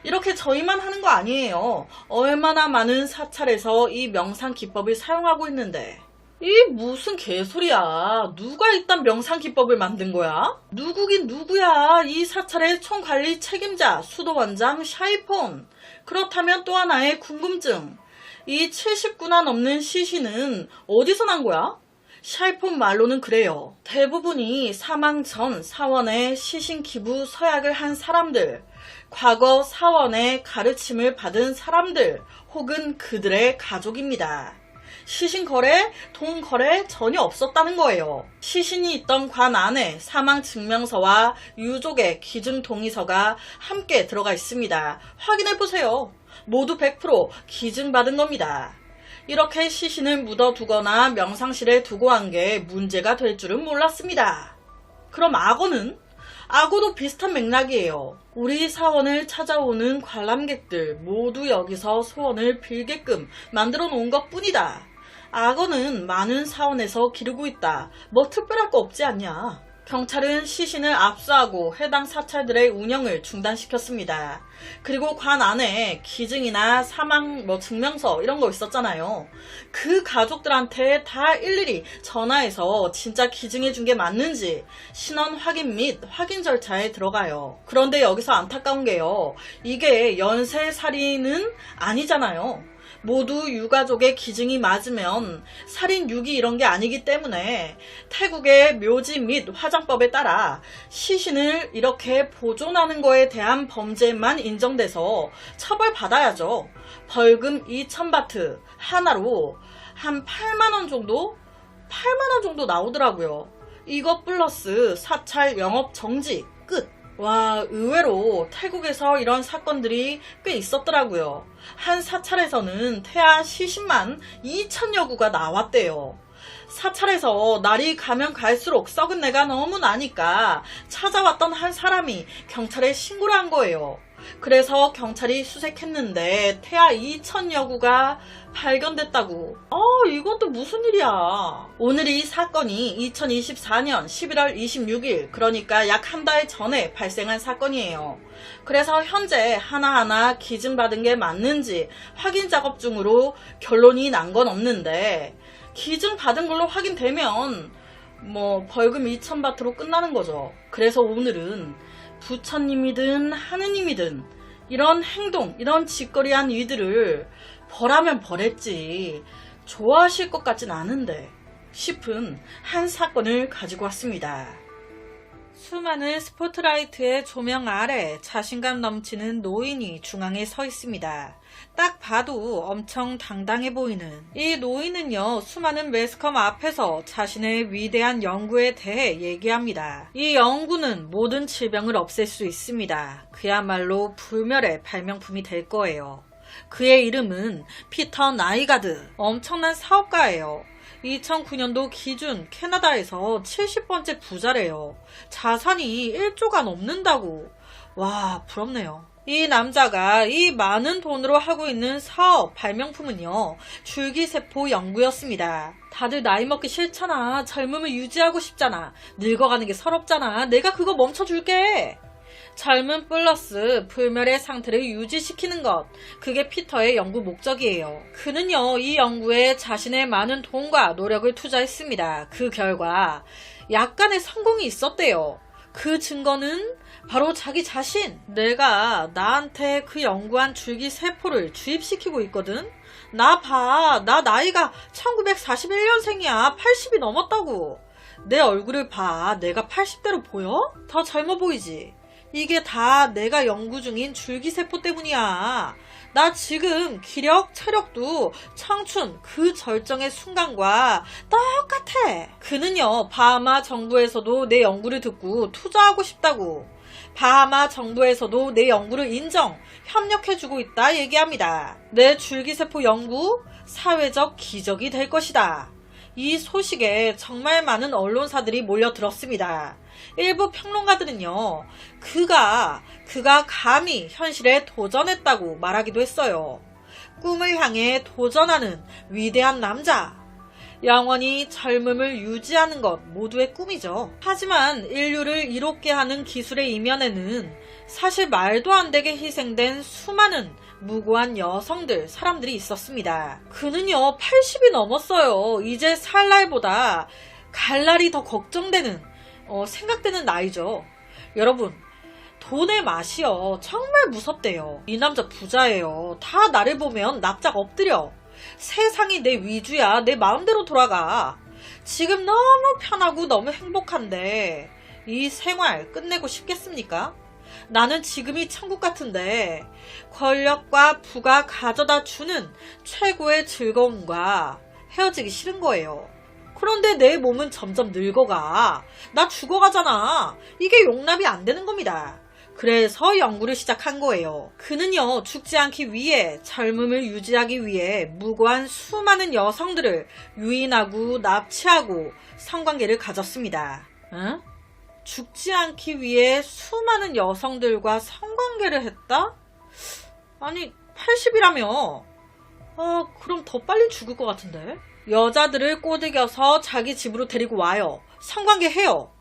[SPEAKER 1] 이렇게 저희만 하는 거 아니에요. 얼마나 많은 사찰에서 이 명상 기법을 사용하고 있는데. 이 무슨 개소리야. 누가 이딴 명상 기법을 만든 거야? 누구긴 누구야. 이 사찰의 총관리 책임자 수도원장 샤이폰. 그렇다면 또 하나의 궁금증. 이 70구나 넘는 시신은 어디서 난 거야? 샤이폰 말로는 그래요. 대부분이 사망 전 사원의 시신 기부 서약을 한 사람들, 과거 사원의 가르침을 받은 사람들, 혹은 그들의 가족입니다. 시신 거래, 돈 거래 전혀 없었다는 거예요. 시신이 있던 관 안에 사망 증명서와 유족의 기증 동의서가 함께 들어가 있습니다. 확인해보세요. 모두 100% 기증받은 겁니다. 이렇게 시신을 묻어두거나 명상실에 두고 한 게 문제가 될 줄은 몰랐습니다. 그럼 악어는? 악어도 비슷한 맥락이에요. 우리 사원을 찾아오는 관람객들 모두 여기서 소원을 빌게끔 만들어 놓은 것 뿐이다. 악어는 많은 사원에서 기르고 있다. 뭐 특별할 거 없지 않냐. 경찰은 시신을 압수하고 해당 사찰들의 운영을 중단시켰습니다. 그리고 관 안에 기증이나 사망 증명서 이런 거 있었잖아요. 그 가족들한테 다 일일이 전화해서 진짜 기증해 준 게 맞는지 신원 확인 및 확인 절차에 들어가요. 그런데 여기서 안타까운 게요. 이게 연쇄살인은 아니잖아요. 모두 유가족의 기증이 맞으면 살인, 유기 이런 게 아니기 때문에 태국의 묘지 및 화장법에 따라 시신을 이렇게 보존하는 거에 대한 범죄만 인정돼서 처벌받아야죠. 벌금 2,000바트 하나로 한 8만원 정도? 8만원 정도 나오더라고요. 이거 플러스 사찰 영업 정지, 끝. 와, 의외로 태국에서 이런 사건들이 꽤 있었더라고요. 한 사찰에서는 태아 시신만 2,000여 구가 나왔대요. 사찰에서 날이 가면 갈수록 썩은 내가 너무 나니까 찾아왔던 한 사람이 경찰에 신고를 한 거예요. 그래서 경찰이 수색했는데 태아 2천여 구가 발견됐다고. 이건 또 무슨 일이야. 오늘 이 사건이 2024년 11월 26일, 그러니까 약 한 달 전에 발생한 사건이에요. 그래서 현재 하나하나 기증받은 게 맞는지 확인 작업 중으로 결론이 난 건 없는데, 기증받은 걸로 확인되면 벌금 2,000바트로 끝나는 거죠. 그래서 오늘은 부처님이든 하느님이든 이런 행동, 이런 짓거리한 이들을 벌하면 벌했지 좋아하실 것 같진 않은데 싶은 한 사건을 가지고 왔습니다. 수많은 스포트라이트의 조명 아래 자신감 넘치는 노인이 중앙에 서 있습니다. 딱 봐도 엄청 당당해 보이는 이 노인은요, 수많은 매스컴 앞에서 자신의 위대한 연구에 대해 얘기합니다. 이 연구는 모든 질병을 없앨 수 있습니다. 그야말로 불멸의 발명품이 될 거예요. 그의 이름은 피터 나이가드. 엄청난 사업가예요. 2009년도 기준 캐나다에서 70번째 부자래요. 자산이 1조가 넘는다고. 와, 부럽네요. 이 남자가 이 많은 돈으로 하고 있는 사업 발명품은요, 줄기세포 연구였습니다. 다들 나이 먹기 싫잖아. 젊음을 유지하고 싶잖아. 늙어가는 게 서럽잖아. 내가 그거 멈춰줄게. 젊음 플러스 불멸의 상태를 유지시키는 것, 그게 피터의 연구 목적이에요. 그는요, 이 연구에 자신의 많은 돈과 노력을 투자했습니다. 그 결과 약간의 성공이 있었대요. 그 증거는 바로 자기 자신. 내가 나한테 그 연구한 줄기세포를 주입시키고 있거든. 나 봐. 나 나이가 1941년생이야. 80이 넘었다고. 내 얼굴을 봐. 내가 80대로 보여? 더 젊어 보이지? 이게 다 내가 연구 중인 줄기세포 때문이야. 나 지금 기력, 체력도 청춘 그 절정의 순간과 똑같아. 그는요, 바하마 정부에서도 내 연구를 듣고 투자하고 싶다고. 바하마 정부에서도 내 연구를 인정, 협력해주고 있다 얘기합니다. 내 줄기세포 연구, 사회적 기적이 될 것이다. 이 소식에 정말 많은 언론사들이 몰려들었습니다. 일부 평론가들은요, 그가 감히 현실에 도전했다고 말하기도 했어요. 꿈을 향해 도전하는 위대한 남자. 영원히 젊음을 유지하는 것 모두의 꿈이죠. 하지만 인류를 이롭게 하는 기술의 이면에는 사실 말도 안 되게 희생된 수많은 무고한 여성들, 사람들이 있었습니다. 그는요, 80이 넘었어요. 이제 살 날보다 갈 날이 더 걱정되는, 생각되는 나이죠. 여러분, 돈의 맛이요, 정말 무섭대요. 이 남자 부자예요. 다 나를 보면 납작 엎드려. 세상이 내 위주야. 내 마음대로 돌아가. 지금 너무 편하고 너무 행복한데 이 생활 끝내고 싶겠습니까? 나는 지금이 천국 같은데 권력과 부가 가져다 주는 최고의 즐거움과 헤어지기 싫은 거예요. 그런데 내 몸은 점점 늙어가. 나 죽어가잖아. 이게 용납이 안 되는 겁니다. 그래서 연구를 시작한 거예요. 그는요, 죽지 않기 위해, 젊음을 유지하기 위해 무고한 수많은 여성들을 유인하고 납치하고 성관계를 가졌습니다. 응? 죽지 않기 위해 수많은 여성들과 성관계를 했다? 아니, 80이라며. 그럼 더 빨리 죽을 것 같은데? 여자들을 꼬드겨서 자기 집으로 데리고 와요. 성관계 해요.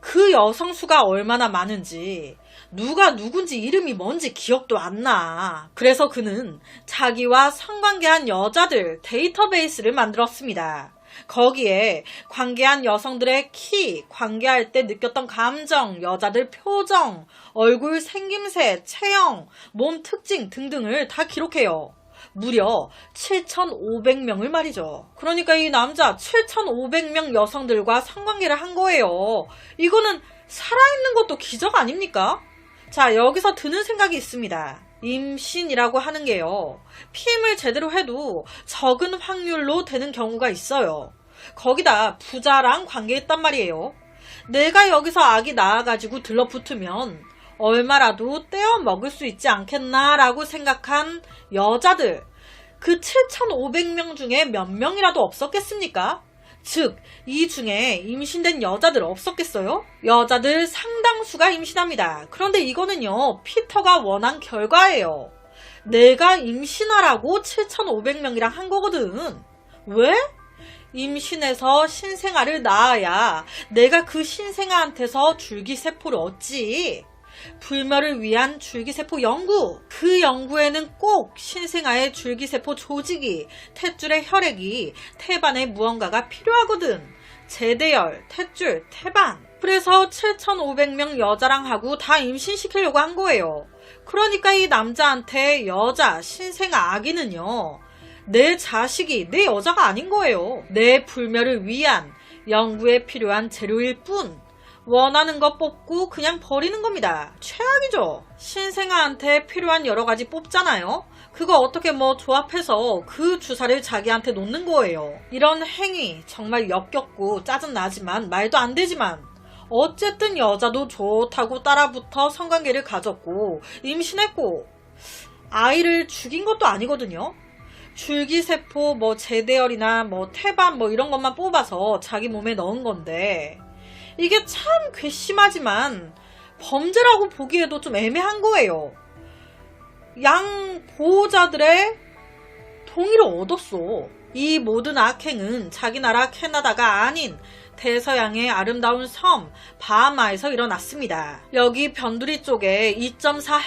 [SPEAKER 1] 그 여성 수가 얼마나 많은지, 누가 누군지 이름이 뭔지 기억도 안 나. 그래서 그는 자기와 성관계한 여자들 데이터베이스를 만들었습니다. 거기에 관계한 여성들의 키, 관계할 때 느꼈던 감정, 여자들 표정, 얼굴 생김새, 체형, 몸 특징 등등을 다 기록해요. 무려 7,500명을 말이죠. 그러니까 이 남자 7,500명 여성들과 성관계를 한 거예요. 이거는 살아있는 것도 기적 아닙니까? 자, 여기서 드는 생각이 있습니다. 임신이라고 하는 게요, 피임을 제대로 해도 적은 확률로 되는 경우가 있어요. 거기다 부자랑 관계했단 말이에요. 내가 여기서 아기 낳아가지고 들러붙으면 얼마라도 떼어 먹을 수 있지 않겠나라고 생각한 여자들, 그 7,500명 중에 몇 명이라도 없었겠습니까? 즉, 이 중에 임신된 여자들 없었겠어요? 여자들 상당수가 임신합니다. 그런데 이거는요, 피터가 원한 결과예요. 내가 임신하라고 7,500명이랑 한 거거든. 왜? 임신해서 신생아를 낳아야 내가 그 신생아한테서 줄기세포를 얻지. 불멸을 위한 줄기세포 연구. 그 연구에는 꼭 신생아의 줄기세포 조직이, 탯줄의 혈액이, 태반의 무언가가 필요하거든. 제대열, 탯줄, 태반. 그래서 7,500명 여자랑 하고 다 임신시키려고 한 거예요. 그러니까 이 남자한테 여자, 신생아 아기는요, 내 자식이 내 여자가 아닌 거예요. 내 불멸을 위한 연구에 필요한 재료일 뿐. 원하는 거 뽑고 그냥 버리는 겁니다. 최악이죠. 신생아한테 필요한 여러 가지 뽑잖아요. 그거 어떻게 조합해서 그 주사를 자기한테 놓는 거예요. 이런 행위 정말 역겹고 짜증나지만 말도 안 되지만 어쨌든 여자도 좋다고 따라붙어 성관계를 가졌고 임신했고 아이를 죽인 것도 아니거든요. 줄기세포 제대열이나 태반 이런 것만 뽑아서 자기 몸에 넣은 건데 이게 참 괘씸하지만 범죄라고 보기에도 좀 애매한 거예요. 양 보호자들의 동의를 얻었어. 이 모든 악행은 자기 나라 캐나다가 아닌 대서양의 아름다운 섬 바하마에서 일어났습니다. 여기 변두리 쪽에 2.4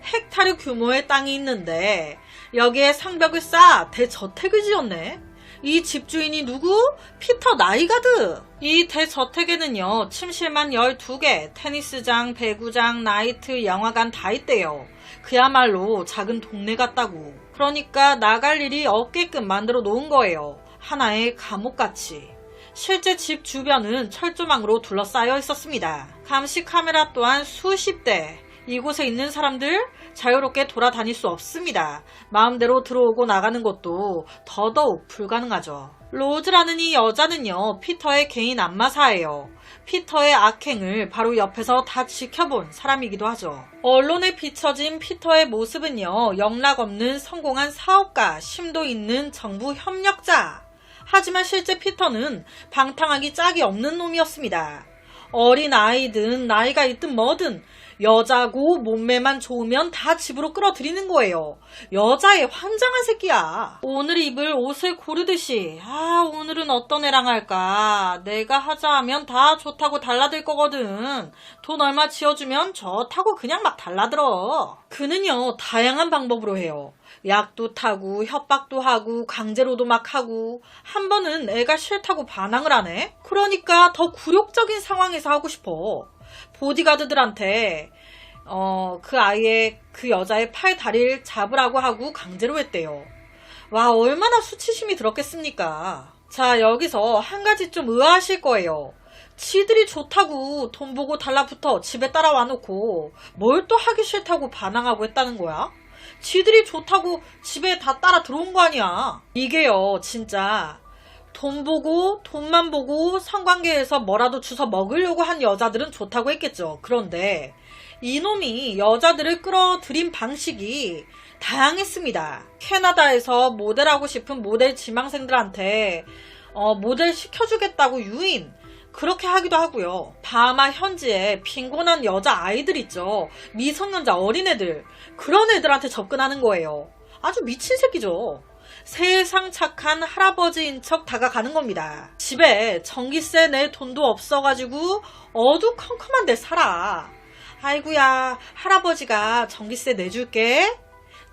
[SPEAKER 1] 헥타르 규모의 땅이 있는데 여기에 상벽을 쌓아 대저택을 지었네. 이 집주인이 누구? 피터 나이가드. 이 대저택에는요, 침실만 12개, 테니스장, 배구장, 나이트, 영화관 다 있대요. 그야말로 작은 동네 같다고. 그러니까 나갈 일이 없게끔 만들어 놓은 거예요. 하나의 감옥같이. 실제 집 주변은 철조망으로 둘러싸여 있었습니다. 감시 카메라 또한 수십 대. 이곳에 있는 사람들 자유롭게 돌아다닐 수 없습니다. 마음대로 들어오고 나가는 것도 더더욱 불가능하죠. 로즈라는 이 여자는요, 피터의 개인 안마사예요. 피터의 악행을 바로 옆에서 다 지켜본 사람이기도 하죠. 언론에 비춰진 피터의 모습은요, 영락없는 성공한 사업가, 심도 있는 정부 협력자. 하지만 실제 피터는 방탕하기 짝이 없는 놈이었습니다. 어린 아이든 나이가 있든 뭐든 여자고 몸매만 좋으면 다 집으로 끌어들이는 거예요. 여자의 환장한 새끼야. 오늘 입을 옷을 고르듯이 오늘은 어떤 애랑 할까? 내가 하자 하면 다 좋다고 달라들 거거든. 돈 얼마 지어주면 좋다고 그냥 막 달라들어. 그는요, 다양한 방법으로 해요. 약도 타고 협박도 하고 강제로도 막 하고 한 번은 애가 싫다고 반항을 하네. 그러니까 더 굴욕적인 상황에서 하고 싶어. 보디가드들한테 그 여자의 팔 다리를 잡으라고 하고 강제로 했대요. 와, 얼마나 수치심이 들었겠습니까. 자, 여기서 한 가지 좀 의아하실 거예요. 지들이 좋다고 돈 보고 달라붙어 집에 따라와 놓고 뭘 또 하기 싫다고 반항하고 했다는 거야? 지들이 좋다고 집에 다 따라 들어온 거 아니야. 이게요, 진짜 돈만 보고 성관계에서 뭐라도 주워 먹으려고 한 여자들은 좋다고 했겠죠. 그런데 이놈이 여자들을 끌어들인 방식이 다양했습니다. 캐나다에서 모델하고 싶은 모델 지망생들한테 모델 시켜주겠다고 유인, 그렇게 하기도 하고요. 바하마 현지에 빈곤한 여자 아이들 있죠. 미성년자 어린애들, 그런 애들한테 접근하는 거예요. 아주 미친 새끼죠. 세상 착한 할아버지인 척 다가가는 겁니다. 집에 전기세 낼 돈도 없어가지고 어두컴컴한 데 살아. 아이고야, 할아버지가 전기세 내줄게.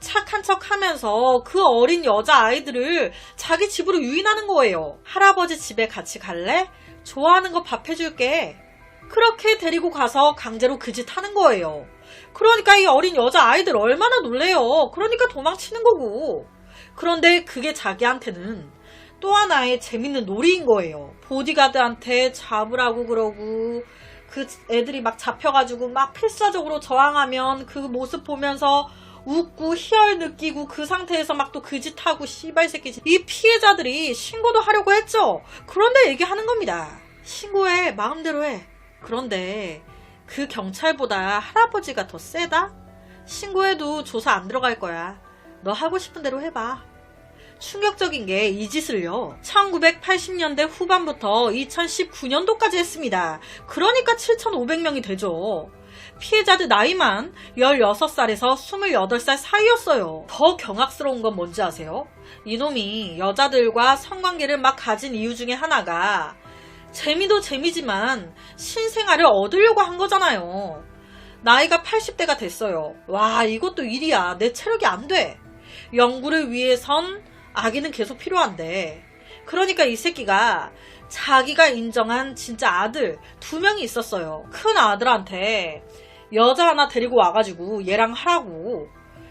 [SPEAKER 1] 착한 척 하면서 그 어린 여자아이들을 자기 집으로 유인하는 거예요. 할아버지 집에 같이 갈래? 좋아하는 거 밥 해줄게. 그렇게 데리고 가서 강제로 그 짓 하는 거예요. 그러니까 이 어린 여자아이들 얼마나 놀래요. 그러니까 도망치는 거고. 그런데 그게 자기한테는 또 하나의 재밌는 놀이인 거예요. 보디가드한테 잡으라고 그러고 그 애들이 막 잡혀가지고 막 필사적으로 저항하면 그 모습 보면서 웃고 희열 느끼고 그 상태에서 막 또 그 짓 하고 씨발 새끼. 이 피해자들이 신고도 하려고 했죠. 그런데 얘기하는 겁니다. 신고해, 마음대로 해. 그런데 그 경찰보다 할아버지가 더 세다? 신고해도 조사 안 들어갈 거야. 너 하고 싶은 대로 해봐. 충격적인 게 이 짓을요. 1980년대 후반부터 2019년도까지 했습니다. 그러니까 7,500명이 되죠. 피해자들 나이만 16살에서 28살 사이였어요. 더 경악스러운 건 뭔지 아세요? 이놈이 여자들과 성관계를 막 가진 이유 중에 하나가 재미도 재미지만 신생아를 얻으려고 한 거잖아요. 나이가 80대가 됐어요. 와, 이것도 일이야. 내 체력이 안 돼. 연구를 위해선 아기는 계속 필요한데, 그러니까 이 새끼가 자기가 인정한 진짜 아들 2명이 있었어요. 큰 아들한테 여자 하나 데리고 와가지고 얘랑 하라고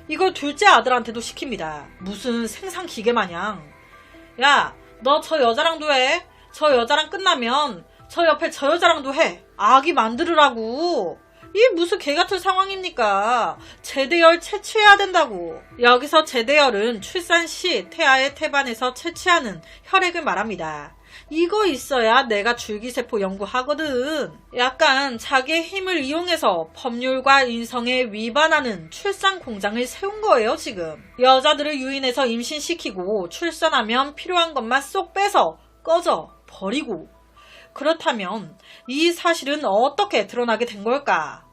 [SPEAKER 1] 이걸 둘째 아들한테도 시킵니다. 무슨 생산 기계 마냥. 야, 너 저 여자랑도 해. 저 여자랑 끝나면 저 옆에 저 여자랑도 해. 아기 만들으라고. 이게 무슨 개같은 상황입니까? 제대열 채취해야 된다고. 여기서 제대열은 출산 시 태아의 태반에서 채취하는 혈액을 말합니다. 이거 있어야 내가 줄기세포 연구하거든. 약간 자기의 힘을 이용해서 법률과 인성에 위반하는 출산 공장을 세운 거예요, 지금. 여자들을 유인해서 임신시키고 출산하면 필요한 것만 쏙 빼서 꺼져 버리고. 그렇다면 이 사실은 어떻게 드러나게 된 걸까?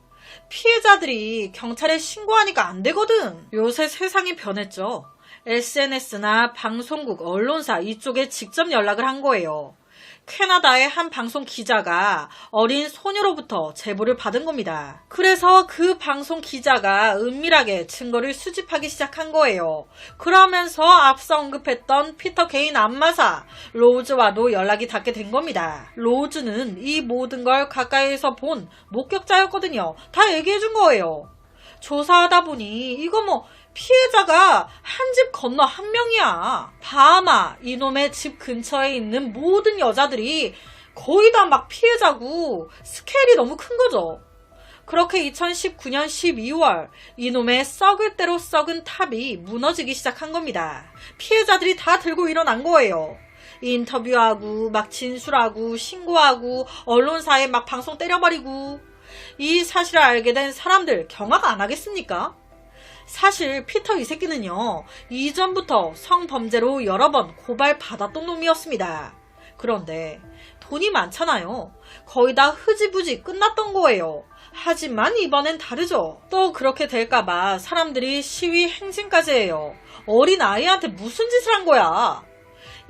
[SPEAKER 1] 피해자들이 경찰에 신고하니까 안 되거든. 요새 세상이 변했죠. SNS나 방송국, 언론사 이쪽에 직접 연락을 한 거예요. 캐나다의 한 방송 기자가 어린 소녀로부터 제보를 받은 겁니다. 그래서 그 방송 기자가 은밀하게 증거를 수집하기 시작한 거예요. 그러면서 앞서 언급했던 피터 개인 안마사 로즈와도 연락이 닿게 된 겁니다. 로즈는 이 모든 걸 가까이에서 본 목격자였거든요. 다 얘기해 준 거예요. 조사하다 보니 이거 뭐 피해자가 한 집 건너 한 명이야. 바하마 이놈의 집 근처에 있는 모든 여자들이 거의 다 막 피해자고 스케일이 너무 큰 거죠. 그렇게 2019년 12월 이놈의 썩을 대로 썩은 탑이 무너지기 시작한 겁니다. 피해자들이 다 들고 일어난 거예요. 인터뷰하고 막 진술하고 신고하고 언론사에 막 방송 때려버리고. 이 사실을 알게 된 사람들 경악 안 하겠습니까? 사실 피터 이 새끼는요, 이전부터 성범죄로 여러 번 고발받았던 놈이었습니다. 그런데 돈이 많잖아요. 거의 다 흐지부지 끝났던 거예요. 하지만 이번엔 다르죠. 또 그렇게 될까봐 사람들이 시위 행진까지 해요. 어린 아이한테 무슨 짓을 한 거야?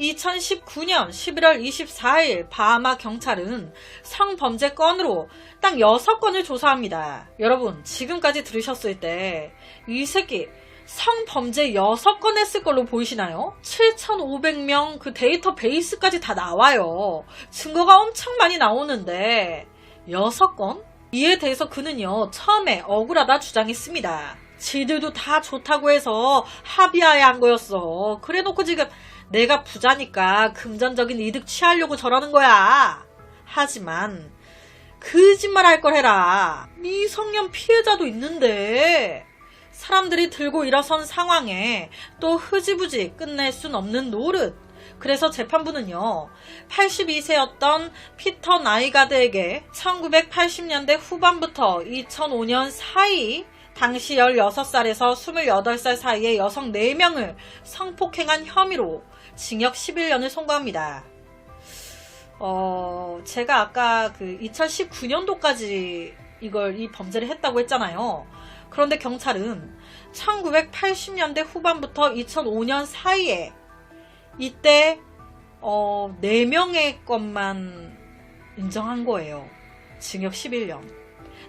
[SPEAKER 1] 2019년 11월 24일 바하마 경찰은 성범죄 건으로 딱 6건을 조사합니다. 여러분, 지금까지 들으셨을 때 이 새끼 성범죄 6건 했을 걸로 보이시나요? 7,500명 그 데이터베이스까지 다 나와요. 증거가 엄청 많이 나오는데 6건? 이에 대해서 그는요, 처음에 억울하다 주장했습니다. 지들도 다 좋다고 해서 합의하에 한 거였어. 그래놓고 지금 내가 부자니까 금전적인 이득 취하려고 저러는 거야. 하지만 거짓말 할 걸 해라. 미성년 피해자도 있는데 사람들이 들고 일어선 상황에 또 흐지부지 끝낼 순 없는 노릇. 그래서 재판부는요, 82세였던 피터 나이가드에게 1980년대 후반부터 2005년 사이 당시 16살에서 28살 사이의 여성 4명을 성폭행한 혐의로 징역 11년을 선고합니다. 제가 아까 그 2019년도까지 이 범죄를 했다고 했잖아요. 그런데 경찰은 1980년대 후반부터 2005년 사이에 이때 4명의 것만 인정한 거예요. 징역 11년.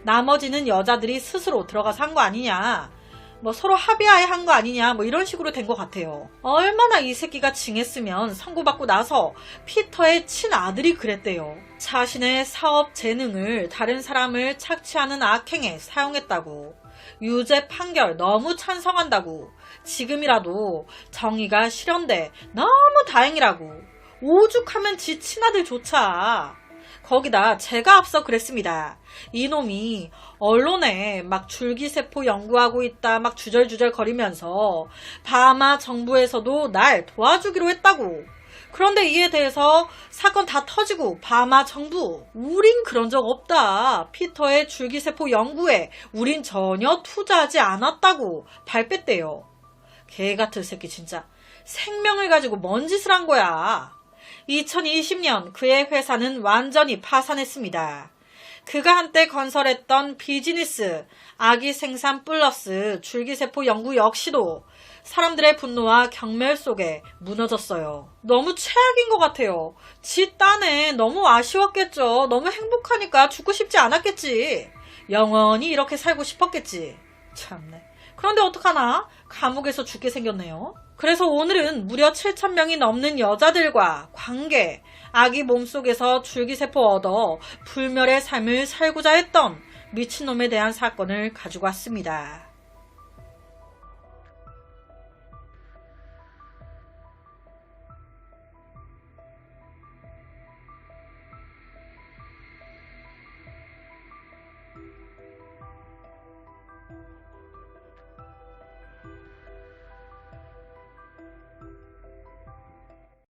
[SPEAKER 1] 나머지는 여자들이 스스로 들어가서 한 거 아니냐, 뭐 서로 합의하에 한 거 아니냐, 뭐 이런 식으로 된 것 같아요. 얼마나 이 새끼가 징했으면 선고받고 나서 피터의 친아들이 그랬대요. 자신의 사업 재능을 다른 사람을 착취하는 악행에 사용했다고. 유죄 판결 너무 찬성한다고. 지금이라도 정의가 실현돼 너무 다행이라고. 오죽하면 지 친아들조차. 거기다 제가 앞서 그랬습니다. 이놈이 언론에 막 줄기세포 연구하고 있다 막 주절주절 거리면서 바하마 정부에서도 날 도와주기로 했다고. 그런데 이에 대해서 사건 다 터지고 바하마 정부, 우린 그런 적 없다. 피터의 줄기세포 연구에 우린 전혀 투자하지 않았다고 발뺌대요. 개같은 새끼 진짜. 생명을 가지고 뭔 짓을 한 거야. 2020년 그의 회사는 완전히 파산했습니다. 그가 한때 건설했던 비즈니스, 아기 생산 플러스 줄기세포 연구 역시도 사람들의 분노와 경멸 속에 무너졌어요. 너무 최악인 것 같아요. 지 딴에 너무 아쉬웠겠죠. 너무 행복하니까 죽고 싶지 않았겠지. 영원히 이렇게 살고 싶었겠지. 참네. 그런데 어떡하나? 감옥에서 죽게 생겼네요. 그래서 오늘은 무려 7,000명이 넘는 여자들과 관계, 아기 몸속에서 줄기세포 얻어 불멸의 삶을 살고자 했던 미친놈에 대한 사건을 가지고 왔습니다.